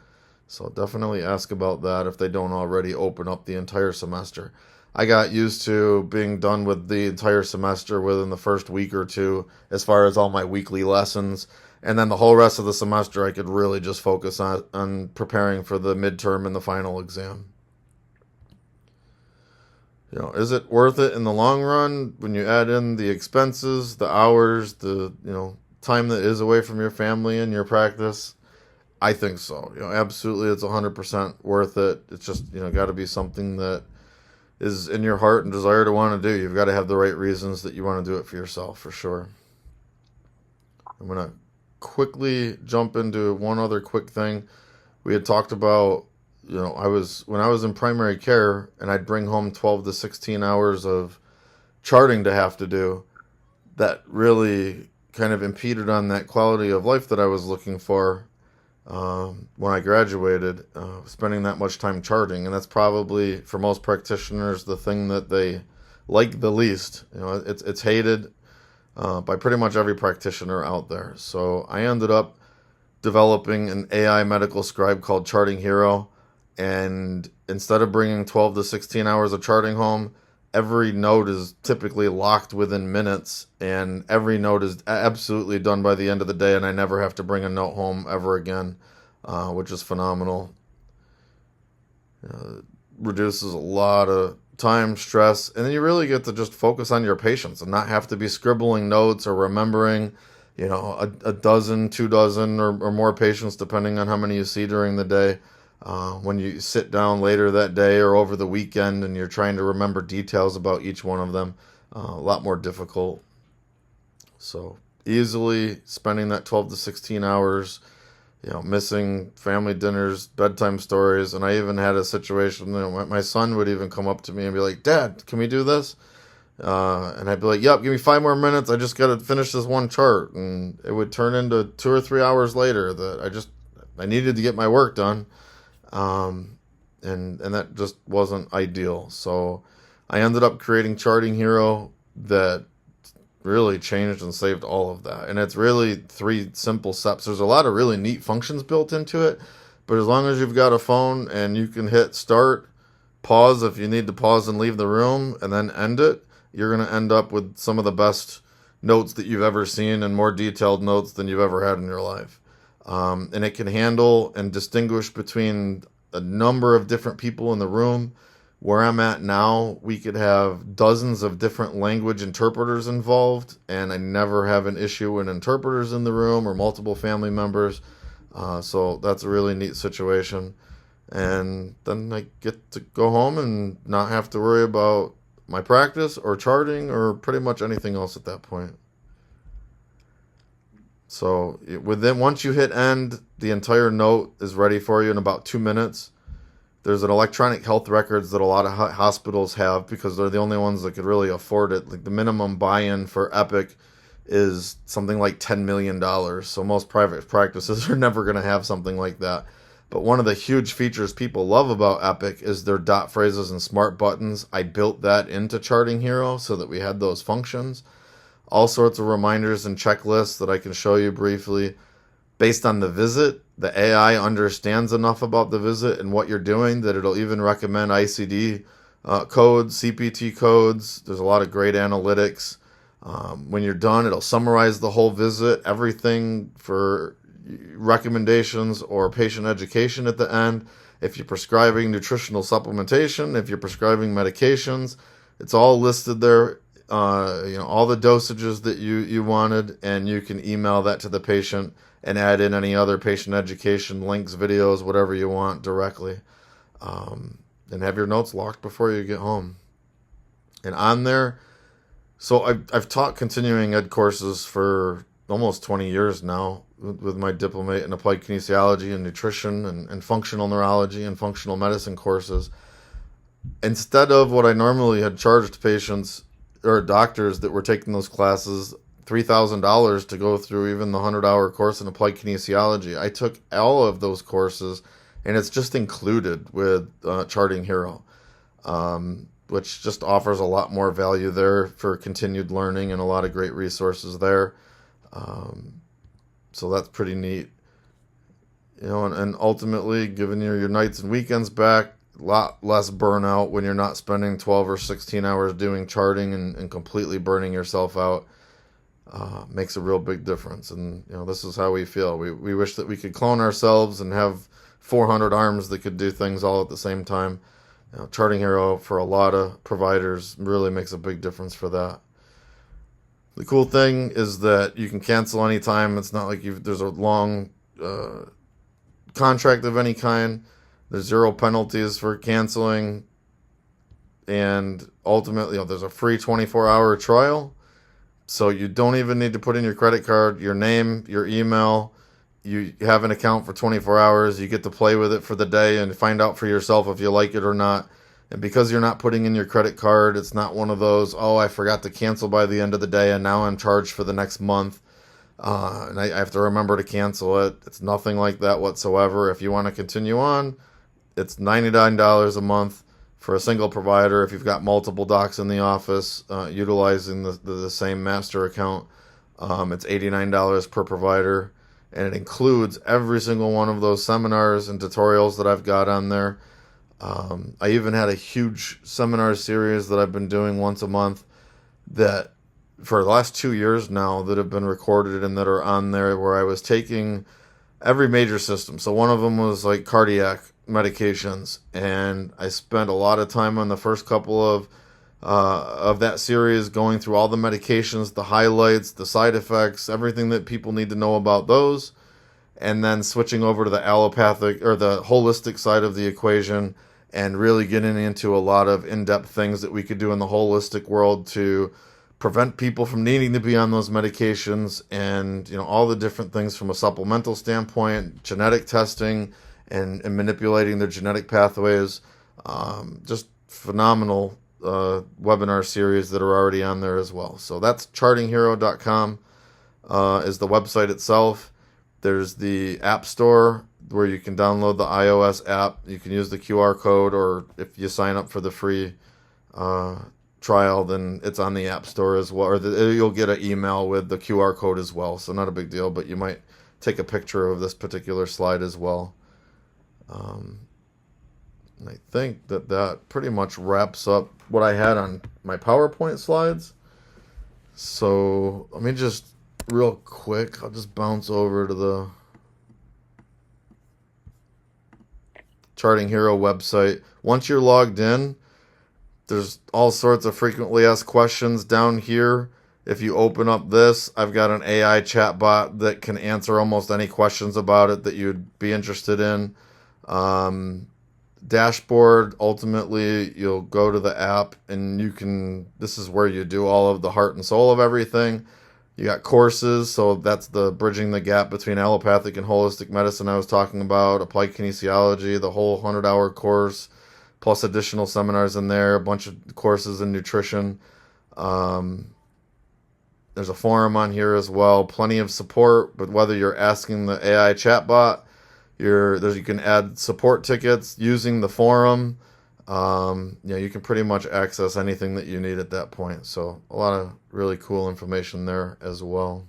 So definitely ask about that if they don't already open up the entire semester. I got used to being done with the entire semester within the first week or two as far as all my weekly lessons, and then the whole rest of the semester I could really just focus on preparing for the midterm and the final exam. Is it worth it in the long run when you add in the expenses, the hours, the, time that is away from your family and your practice? I think so. Absolutely, it's 100% worth it. It's just, got to be something that is in your heart and desire to want to do. You've got to have the right reasons that you want to do it for yourself, for sure. I'm going to quickly jump into one other quick thing. We had talked about, when I was in primary care and I'd bring home 12 to 16 hours of charting to have to do, that really kind of impeded on that quality of life that I was looking for when I graduated, spending that much time charting. And that's probably, for most practitioners, the thing that they like the least. It's hated by pretty much every practitioner out there. So I ended up developing an AI medical scribe called Charting Hero. And instead of bringing 12 to 16 hours of charting home, every note is typically locked within minutes, and every note is absolutely done by the end of the day, and I never have to bring a note home ever again, which is phenomenal. Reduces a lot of time, stress, and then you really get to just focus on your patients and not have to be scribbling notes or remembering, a dozen, 2 dozen, or more patients, depending on how many you see during the day. When you sit down later that day or over the weekend and you're trying to remember details about each one of them, a lot more difficult. So easily spending that 12 to 16 hours, missing family dinners, bedtime stories. And I even had a situation, my son would even come up to me and be like, "Dad, can we do this?" And I'd be like, "Yep, give me 5 more minutes. I just got to finish this one chart." And it would turn into 2 or 3 hours later that I needed to get my work done. And that just wasn't ideal. So I ended up creating Charting Hero that really changed and saved all of that. And it's really 3 simple steps. There's a lot of really neat functions built into it, but as long as you've got a phone and you can hit start, pause if you need to pause and leave the room, and then end it, you're going to end up with some of the best notes that you've ever seen and more detailed notes than you've ever had in your life. And it can handle and distinguish between a number of different people in the room. Where I'm at now, we could have dozens of different language interpreters involved, and I never have an issue with interpreters in the room or multiple family members. So that's a really neat situation. And then I get to go home and not have to worry about my practice or charting or pretty much anything else at that point. So once you hit end, the entire note is ready for you in about 2 minutes. There's an electronic health records that a lot of hospitals have because they're the only ones that could really afford it. Like the minimum buy-in for Epic is something like $10 million. So most private practices are never going to have something like that. But one of the huge features people love about Epic is their dot phrases and smart buttons. I built that into Charting Hero so that we had those functions. All sorts of reminders and checklists that I can show you briefly. Based on the visit, the AI understands enough about the visit and what you're doing that it'll even recommend ICD codes, CPT codes. There's a lot of great analytics. When you're done, it'll summarize the whole visit, everything for recommendations or patient education at the end. If you're prescribing nutritional supplementation, if you're prescribing medications, it's all listed there. All the dosages that you wanted, and you can email that to the patient and add in any other patient education links, videos, whatever you want directly, and have your notes locked before you get home. And on there, so I've taught continuing ed courses for almost 20 years now with my diplomate in applied kinesiology and nutrition and functional neurology and functional medicine courses. Instead of what I normally had charged patients or doctors that were taking those classes $3,000 to go through even the 100-hour course in applied kinesiology, I took all of those courses, and it's just included with Charting Hero, which just offers a lot more value there for continued learning and a lot of great resources there. So that's pretty neat. And ultimately giving you your nights and weekends back, a lot less burnout when you're not spending 12 or 16 hours doing charting and completely burning yourself out. Makes a real big difference. And this is how we feel. We wish that we could clone ourselves and have 400 arms that could do things all at the same time. Charting Hero for a lot of providers really makes a big difference for that. The cool thing is that you can cancel anytime. It's not like there's a long contract of any kind. There's zero penalties for canceling, and ultimately, there's a free 24-hour trial. So you don't even need to put in your credit card, your name, your email. You have an account for 24 hours. You get to play with it for the day and find out for yourself if you like it or not. And because you're not putting in your credit card, it's not one of those, oh, I forgot to cancel by the end of the day and now I'm charged for the next month. And I have to remember to cancel it. It's nothing like that whatsoever. If you want to continue on, it's $99 a month for a single provider. If you've got multiple docs in the office utilizing the same master account, it's $89 per provider. And it includes every single one of those seminars and tutorials that I've got on there. I even had a huge seminar series that I've been doing once a month that for the last 2 years now that have been recorded and that are on there, where I was taking every major system. So one of them was like cardiac medications, and I spent a lot of time on the first couple of that series going through all the medications, the highlights, the side effects, everything that people need to know about those, and then switching over to the allopathic or the holistic side of the equation and really getting into a lot of in-depth things that we could do in the holistic world to prevent people from needing to be on those medications, and all the different things from a supplemental standpoint, genetic testing and manipulating their genetic pathways. Just phenomenal webinar series that are already on there as well. So that's chartinghero.com is the website itself. There's the App Store where you can download the iOS app. You can use the QR code, or if you sign up for the free trial, then it's on the App Store as well. Or you'll get an email with the QR code as well. So not a big deal, but you might take a picture of this particular slide as well. And I think that pretty much wraps up what I had on my PowerPoint slides. So let me just real quick, I'll just bounce over to the Charting Hero website. Once you're logged in, there's all sorts of frequently asked questions down here. If you open up this, I've got an AI chatbot that can answer almost any questions about it that you'd be interested in. Dashboard, ultimately, you'll go to the app and this is where you do all of the heart and soul of everything. You got courses, so that's the bridging the gap between allopathic and holistic medicine I was talking about, applied kinesiology, the whole 100-hour course, plus additional seminars in there, a bunch of courses in nutrition. There's a forum on here as well, plenty of support, but whether you're asking the AI chatbot, you can add support tickets using the forum. You can pretty much access anything that you need at that point. So a lot of really cool information there as well.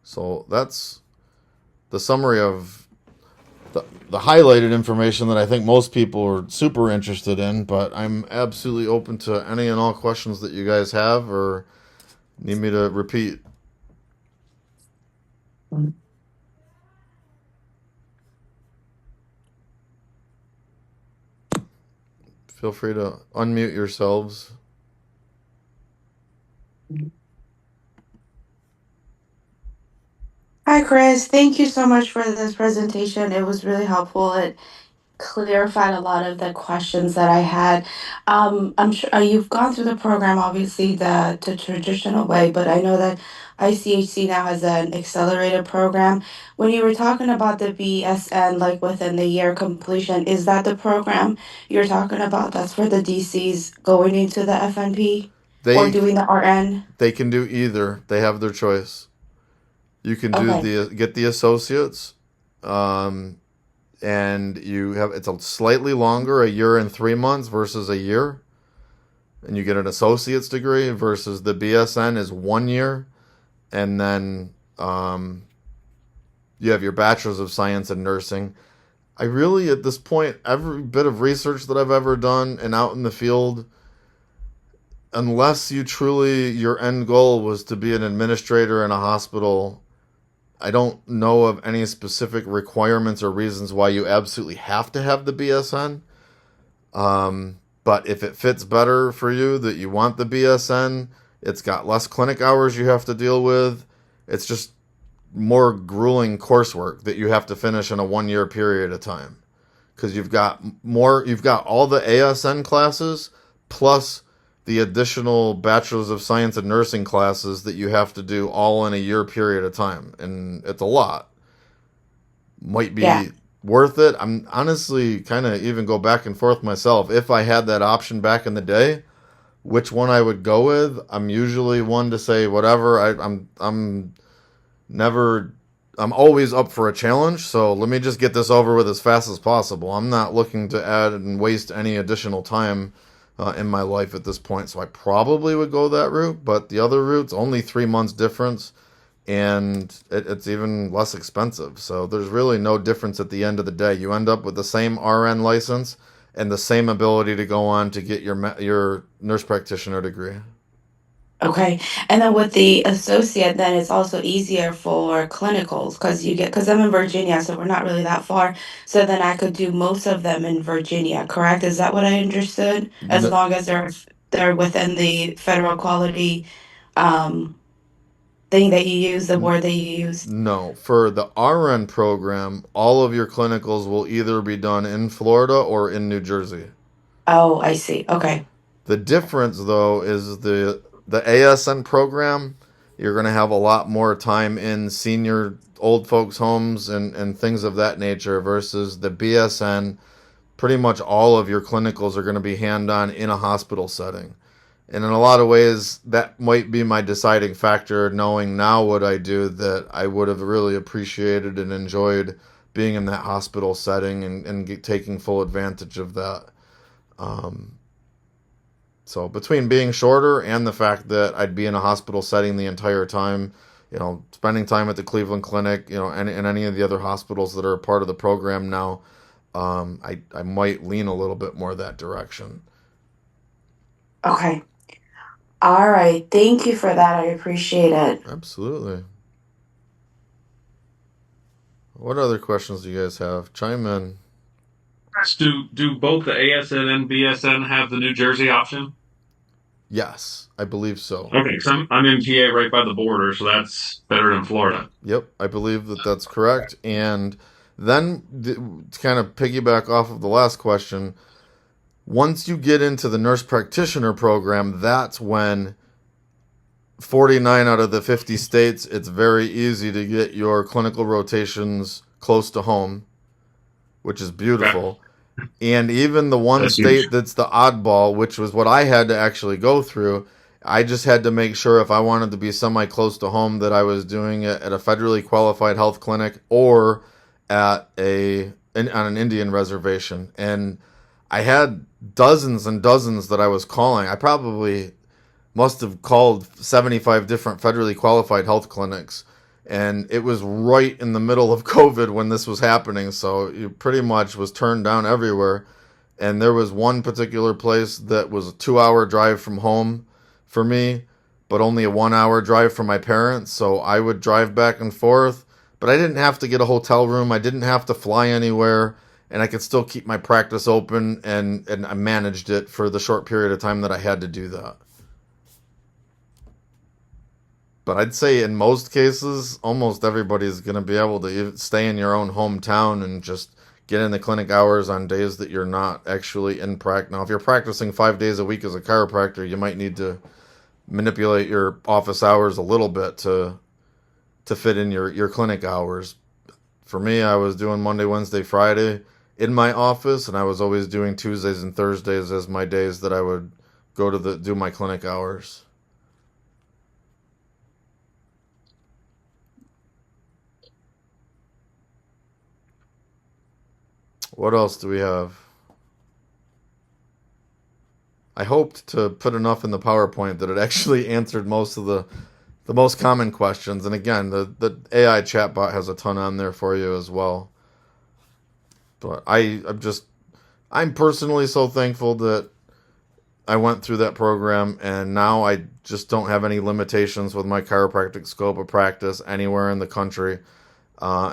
So that's the summary of the highlighted information that I think most people are super interested in, but I'm absolutely open to any and all questions that you guys have or need me to repeat. Feel free to unmute yourselves. Hi, Chris. Thank you so much for this presentation. It was really helpful. It clarified a lot of the questions that I had. I'm sure you've gone through the program, obviously, the traditional way, but I know that ICHC now has an accelerated program. When you were talking about the BSN, like within the year completion, is that the program you're talking about? That's for the DCs going into the FNP or They doing the RN? they can do either. They have their choice. You can Okay. get the associates, and it's a slightly longer, 1 year and 3 months versus a year, and you get an associate's degree versus the BSN is 1 year, and then you have your bachelor's of science in nursing. I really, at this point, every bit of research that I've ever done and out in the field, unless your end goal was to be an administrator in a hospital, I don't know of any specific requirements or reasons why you absolutely have to have the BSN. But if it fits better for you that you want the BSN, it's got less clinic hours you have to deal with. It's just more grueling coursework that you have to finish in a 1 year period of time. Because you've got all the ASN classes plus the additional Bachelor's of Science in Nursing classes that you have to do all in a year period of time. And it's a lot. Might Yeah. be worth it. I'm honestly kind of even go back and forth myself. If I had that option back in the day, which one I would go with, I'm usually one to say whatever. I'm never I'm always up for a challenge, so let me just get this over with as fast as possible. I'm not looking to add and waste any additional time in my life at this point, so I probably would go that route. But the other route's only 3 months difference, and it's even less expensive. So there's really no difference at the end of the day. You end up with the same RN license and the same ability to go on to get your nurse practitioner degree. Okay. And then with the associate, then it's also easier for clinicals because because I'm in Virginia, so we're not really that far. So then I could do most of them in Virginia, correct? Is that what I understood? As N- long as they're within the federal quality um thing that you use, the n- word that you used. No, for the RN program, all of your clinicals will either be done in Florida or in New Jersey. Oh, I see. Okay. The difference, though, is the ASN program. You're going to have a lot more time in senior old folks' homes and things of that nature versus the BSN. Pretty much all of your clinicals are going to be hand on in a hospital setting. And in a lot of ways, that might be my deciding factor, knowing now what I do, that I would have really appreciated and enjoyed being in that hospital setting and taking full advantage of that. Um, so between being shorter and the fact that I'd be in a hospital setting the entire time, spending time at the Cleveland Clinic, and any of the other hospitals that are a part of the program now, I might lean a little bit more that direction. Okay. All right. Thank you for that. I appreciate it. Absolutely. What other questions do you guys have? Chime in. Do both the ASN and BSN have the New Jersey option? Yes, I believe so. Okay, because I'm in PA right by the border, so that's better than Florida. Yep, I believe that that's correct. And then to kind of piggyback off of the last question, once you get into the nurse practitioner program, that's when 49 out of the 50 states, it's very easy to get your clinical rotations close to home, which is Okay, beautiful. And even the one that's huge. state that's the oddball, which was what I had to actually go through, I just had to make sure if I wanted to be semi close to home that I was doing it at a federally qualified health clinic or on an Indian reservation. And I had dozens and dozens that I was calling. I probably must have called 75 different federally qualified health clinics. And it was right in the middle of COVID when this was happening. So it pretty much was turned down everywhere. And there was one particular place that was a 2 hour drive from home for me, but only a 1 hour drive from my parents. So I would drive back and forth, but I didn't have to get a hotel room. I didn't have to fly anywhere. And I could still keep my practice open, and I managed it for the short period of time that I had to do that. But I'd say in most cases, almost everybody's going to be able to stay in your own hometown and just get in the clinic hours on days that you're not actually in practice. Now, if you're practicing 5 days a week as a chiropractor, you might need to manipulate your office hours a little bit to fit in your clinic hours. For me, I was doing Monday, Wednesday, Friday in my office, and I was always doing Tuesdays and Thursdays as my days that I would go to the do my clinic hours. What else do we have? I hoped to put enough in the PowerPoint that it actually answered most of the most common questions. And again, the AI chatbot has a ton on there for you as well. But I'm personally so thankful that I went through that program, and now I just don't have any limitations with my chiropractic scope of practice anywhere in the country,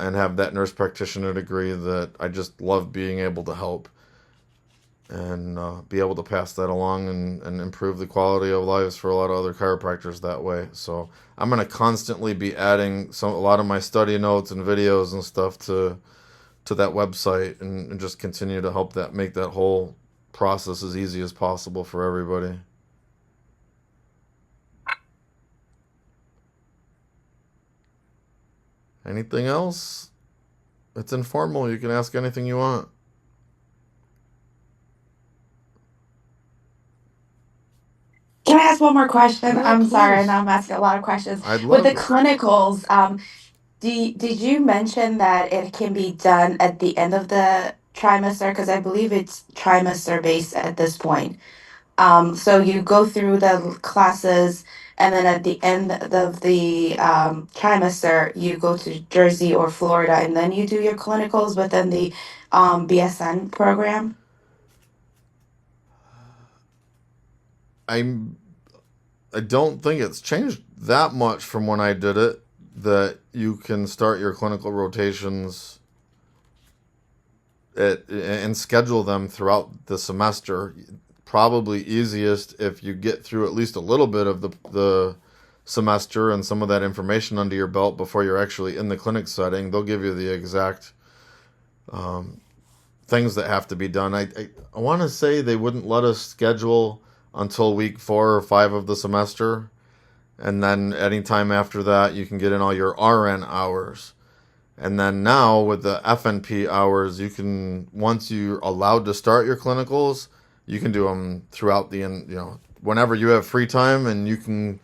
and have that nurse practitioner degree that I just love being able to help. and be able to pass that along and improve the quality of lives for a lot of other chiropractors that way. So I'm going to constantly be adding a lot of my study notes and videos and stuff to that website, and just continue to help that make that whole process as easy as possible for everybody. Anything else? It's informal. You can ask anything you want. Can I ask one more question? Yeah, I'm sorry, I know please. I'm asking a lot of questions. I'd With the love it. clinicals, did you mention that it can be done at the end of the trimester? Because I believe it's trimester based at this point. So you go through the classes, and then at the end of the trimester, you go to Jersey or Florida, and then you do your clinicals within the BSN program. I'm I don't think it's changed that much from when I did it, that you can start your clinical rotations and schedule them throughout the semester. Probably easiest if you get through at least a little bit of the semester and some of that information under your belt before you're actually in the clinic setting. They'll give you the exact things that have to be done. I want to say they wouldn't let us schedule until week 4 or 5 of the semester. And then anytime after that, you can get in all your RN hours. And then now with the FNP hours, you can, once you're allowed to start your clinicals, you can do them throughout whenever you have free time and you can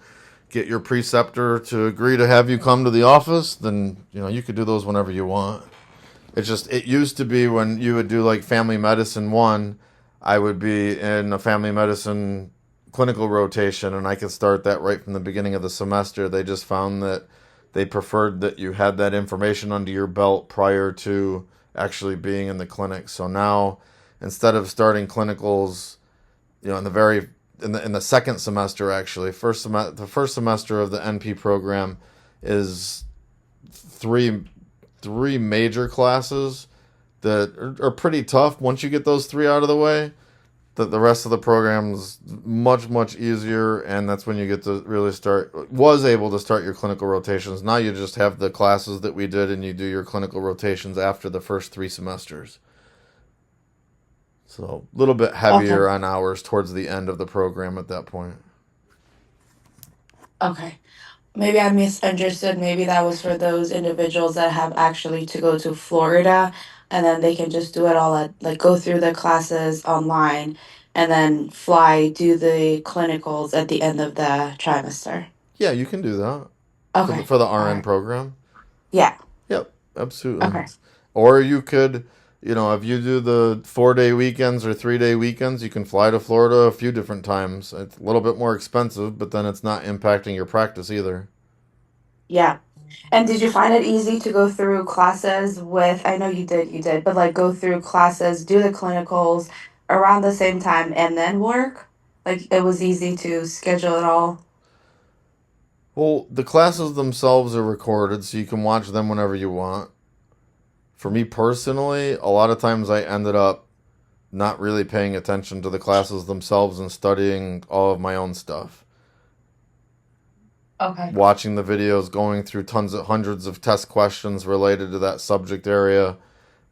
get your preceptor to agree to have you come to the office, then, you could do those whenever you want. It used to be when you would do like family medicine 1, I would be in a family medicine clinical rotation and I could start that right from the beginning of the semester. They just found that they preferred that you had that information under your belt prior to actually being in the clinic. So now, instead of starting clinicals, in the second semester, actually, the first semester of the NP program is three major classes that are pretty tough. Once you get those 3 out of the way, the rest of the program's much easier, and that's when you get to really was able to start your clinical rotations. Now you just have the classes that we did, and you do your clinical rotations after the first 3 semesters. So a little bit Okay. heavier on hours towards the end of the program at that point. Okay. Maybe I misunderstood. Maybe that was for those individuals that have actually to go to Florida, and then they can just do it all at, like, go through the classes online and then fly, do the clinicals at the end of the trimester. Yeah, you can do that for the Okay. for the All RN right. program. Yeah. Yep, absolutely. Okay. Or you could, if you do the 4-day weekends or 3-day weekends, you can fly to Florida a few different times. It's a little bit more expensive, but then it's not impacting your practice either. Yeah. And did you find it easy to go through classes with, I know you did, but like go through classes, do the clinicals around the same time and then work? Like it was easy to schedule it all? Well, the classes themselves are recorded, so you can watch them whenever you want. For me personally, a lot of times I ended up not really paying attention to the classes themselves and studying all of my own stuff. Okay. Watching the videos, going through hundreds of test questions related to that subject area.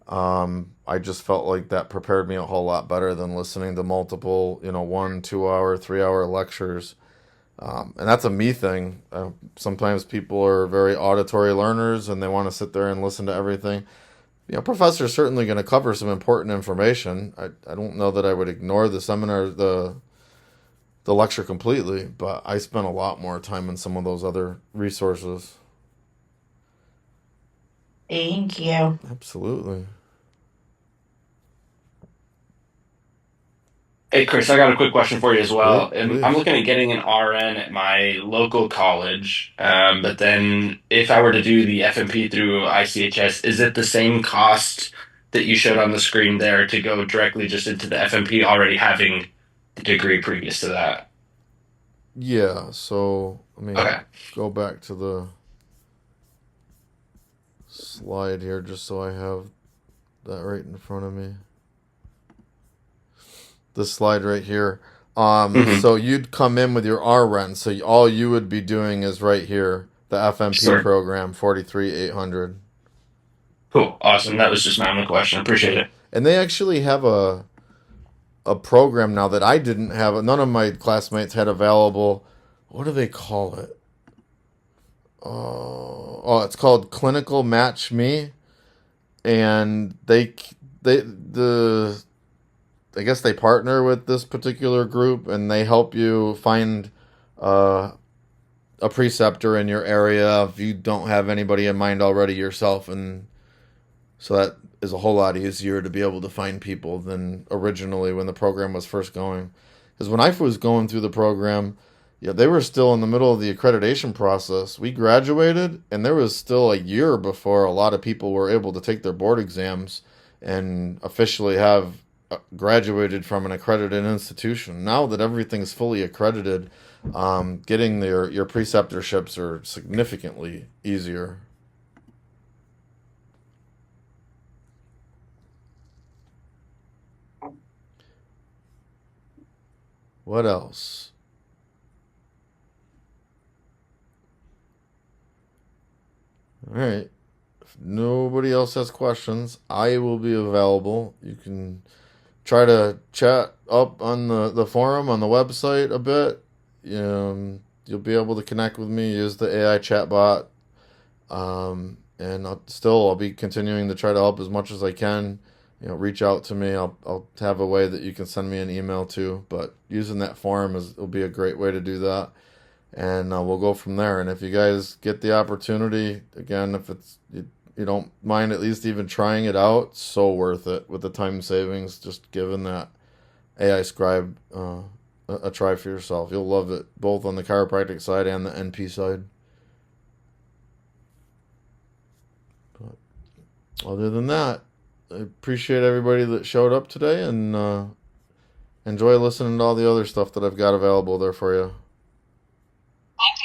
I just felt like that prepared me a whole lot better than listening to multiple, 1, 2 hour, 3 hour lectures. And that's a me thing. Sometimes people are very auditory learners and they want to sit there and listen to everything. Professor's certainly going to cover some important information. I don't know that I would ignore the seminar, the lecture completely, but I spent a lot more time in some of those other resources. Thank you. Absolutely. Hey, Chris, I got a quick question for you as well. I'm Please. looking at getting an RN at my local college, but then if I were to do the FMP through ICHS, is it the same cost that you showed on the screen there to go directly just into the FMP, already having the degree previous to that? Yeah, so let me Okay. go back to the slide here just so I have that right in front of me. this slide right here. Mm-hmm. So you'd come in with your RN. So all you would be doing is right here, the FNP Sure. program, 43,800. Cool. Awesome. Yep. That was just my only question. Appreciate it. And they actually have a program now that I didn't have. None of my classmates had available. What do they call it? It's called Clinical Match Me, and the I guess they partner with this particular group, and they help you find uh, a preceptor in your area if you don't have anybody in mind already yourself, and so that is a whole lot easier to be able to find people than originally when the program was first going. Because when I was going through the program, yeah, they were still in the middle of the accreditation process. We graduated, and there was still a year before a lot of people were able to take their board exams and officially have graduated from an accredited institution. Now that everything's fully accredited, getting your preceptorships are significantly easier. What else? All right. If nobody else has questions, I will be available. You can try to chat up on the forum on the website a bit. You'll be able to connect with me. Use the AI chatbot, and I'll be continuing to try to help as much as I can. Reach out to me. I'll have a way that you can send me an email too. But using that forum will be a great way to do that, and we'll go from there. And if you guys get the opportunity, again, if you don't mind at least even trying it out, so worth it with the time savings. Just giving that AI scribe a try for yourself. You'll love it, both on the chiropractic side and the NP side. But other than that, I appreciate everybody that showed up today, and enjoy listening to all the other stuff that I've got available there for you.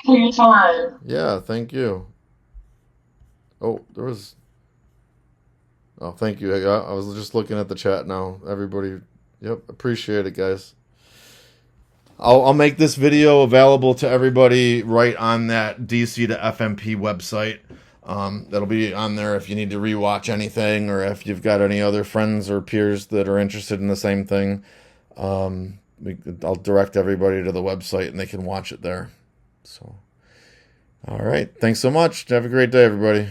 For your time. Yeah, thank you. Oh, there was. Oh, thank you. I was just looking at the chat now. Everybody, yep, appreciate it, guys. I'll make this video available to everybody right on that DC-to-FNP website. That'll be on there if you need to rewatch anything, or if you've got any other friends or peers that are interested in the same thing. I'll direct everybody to the website and they can watch it there. So, all right. Thanks so much. Have a great day, everybody.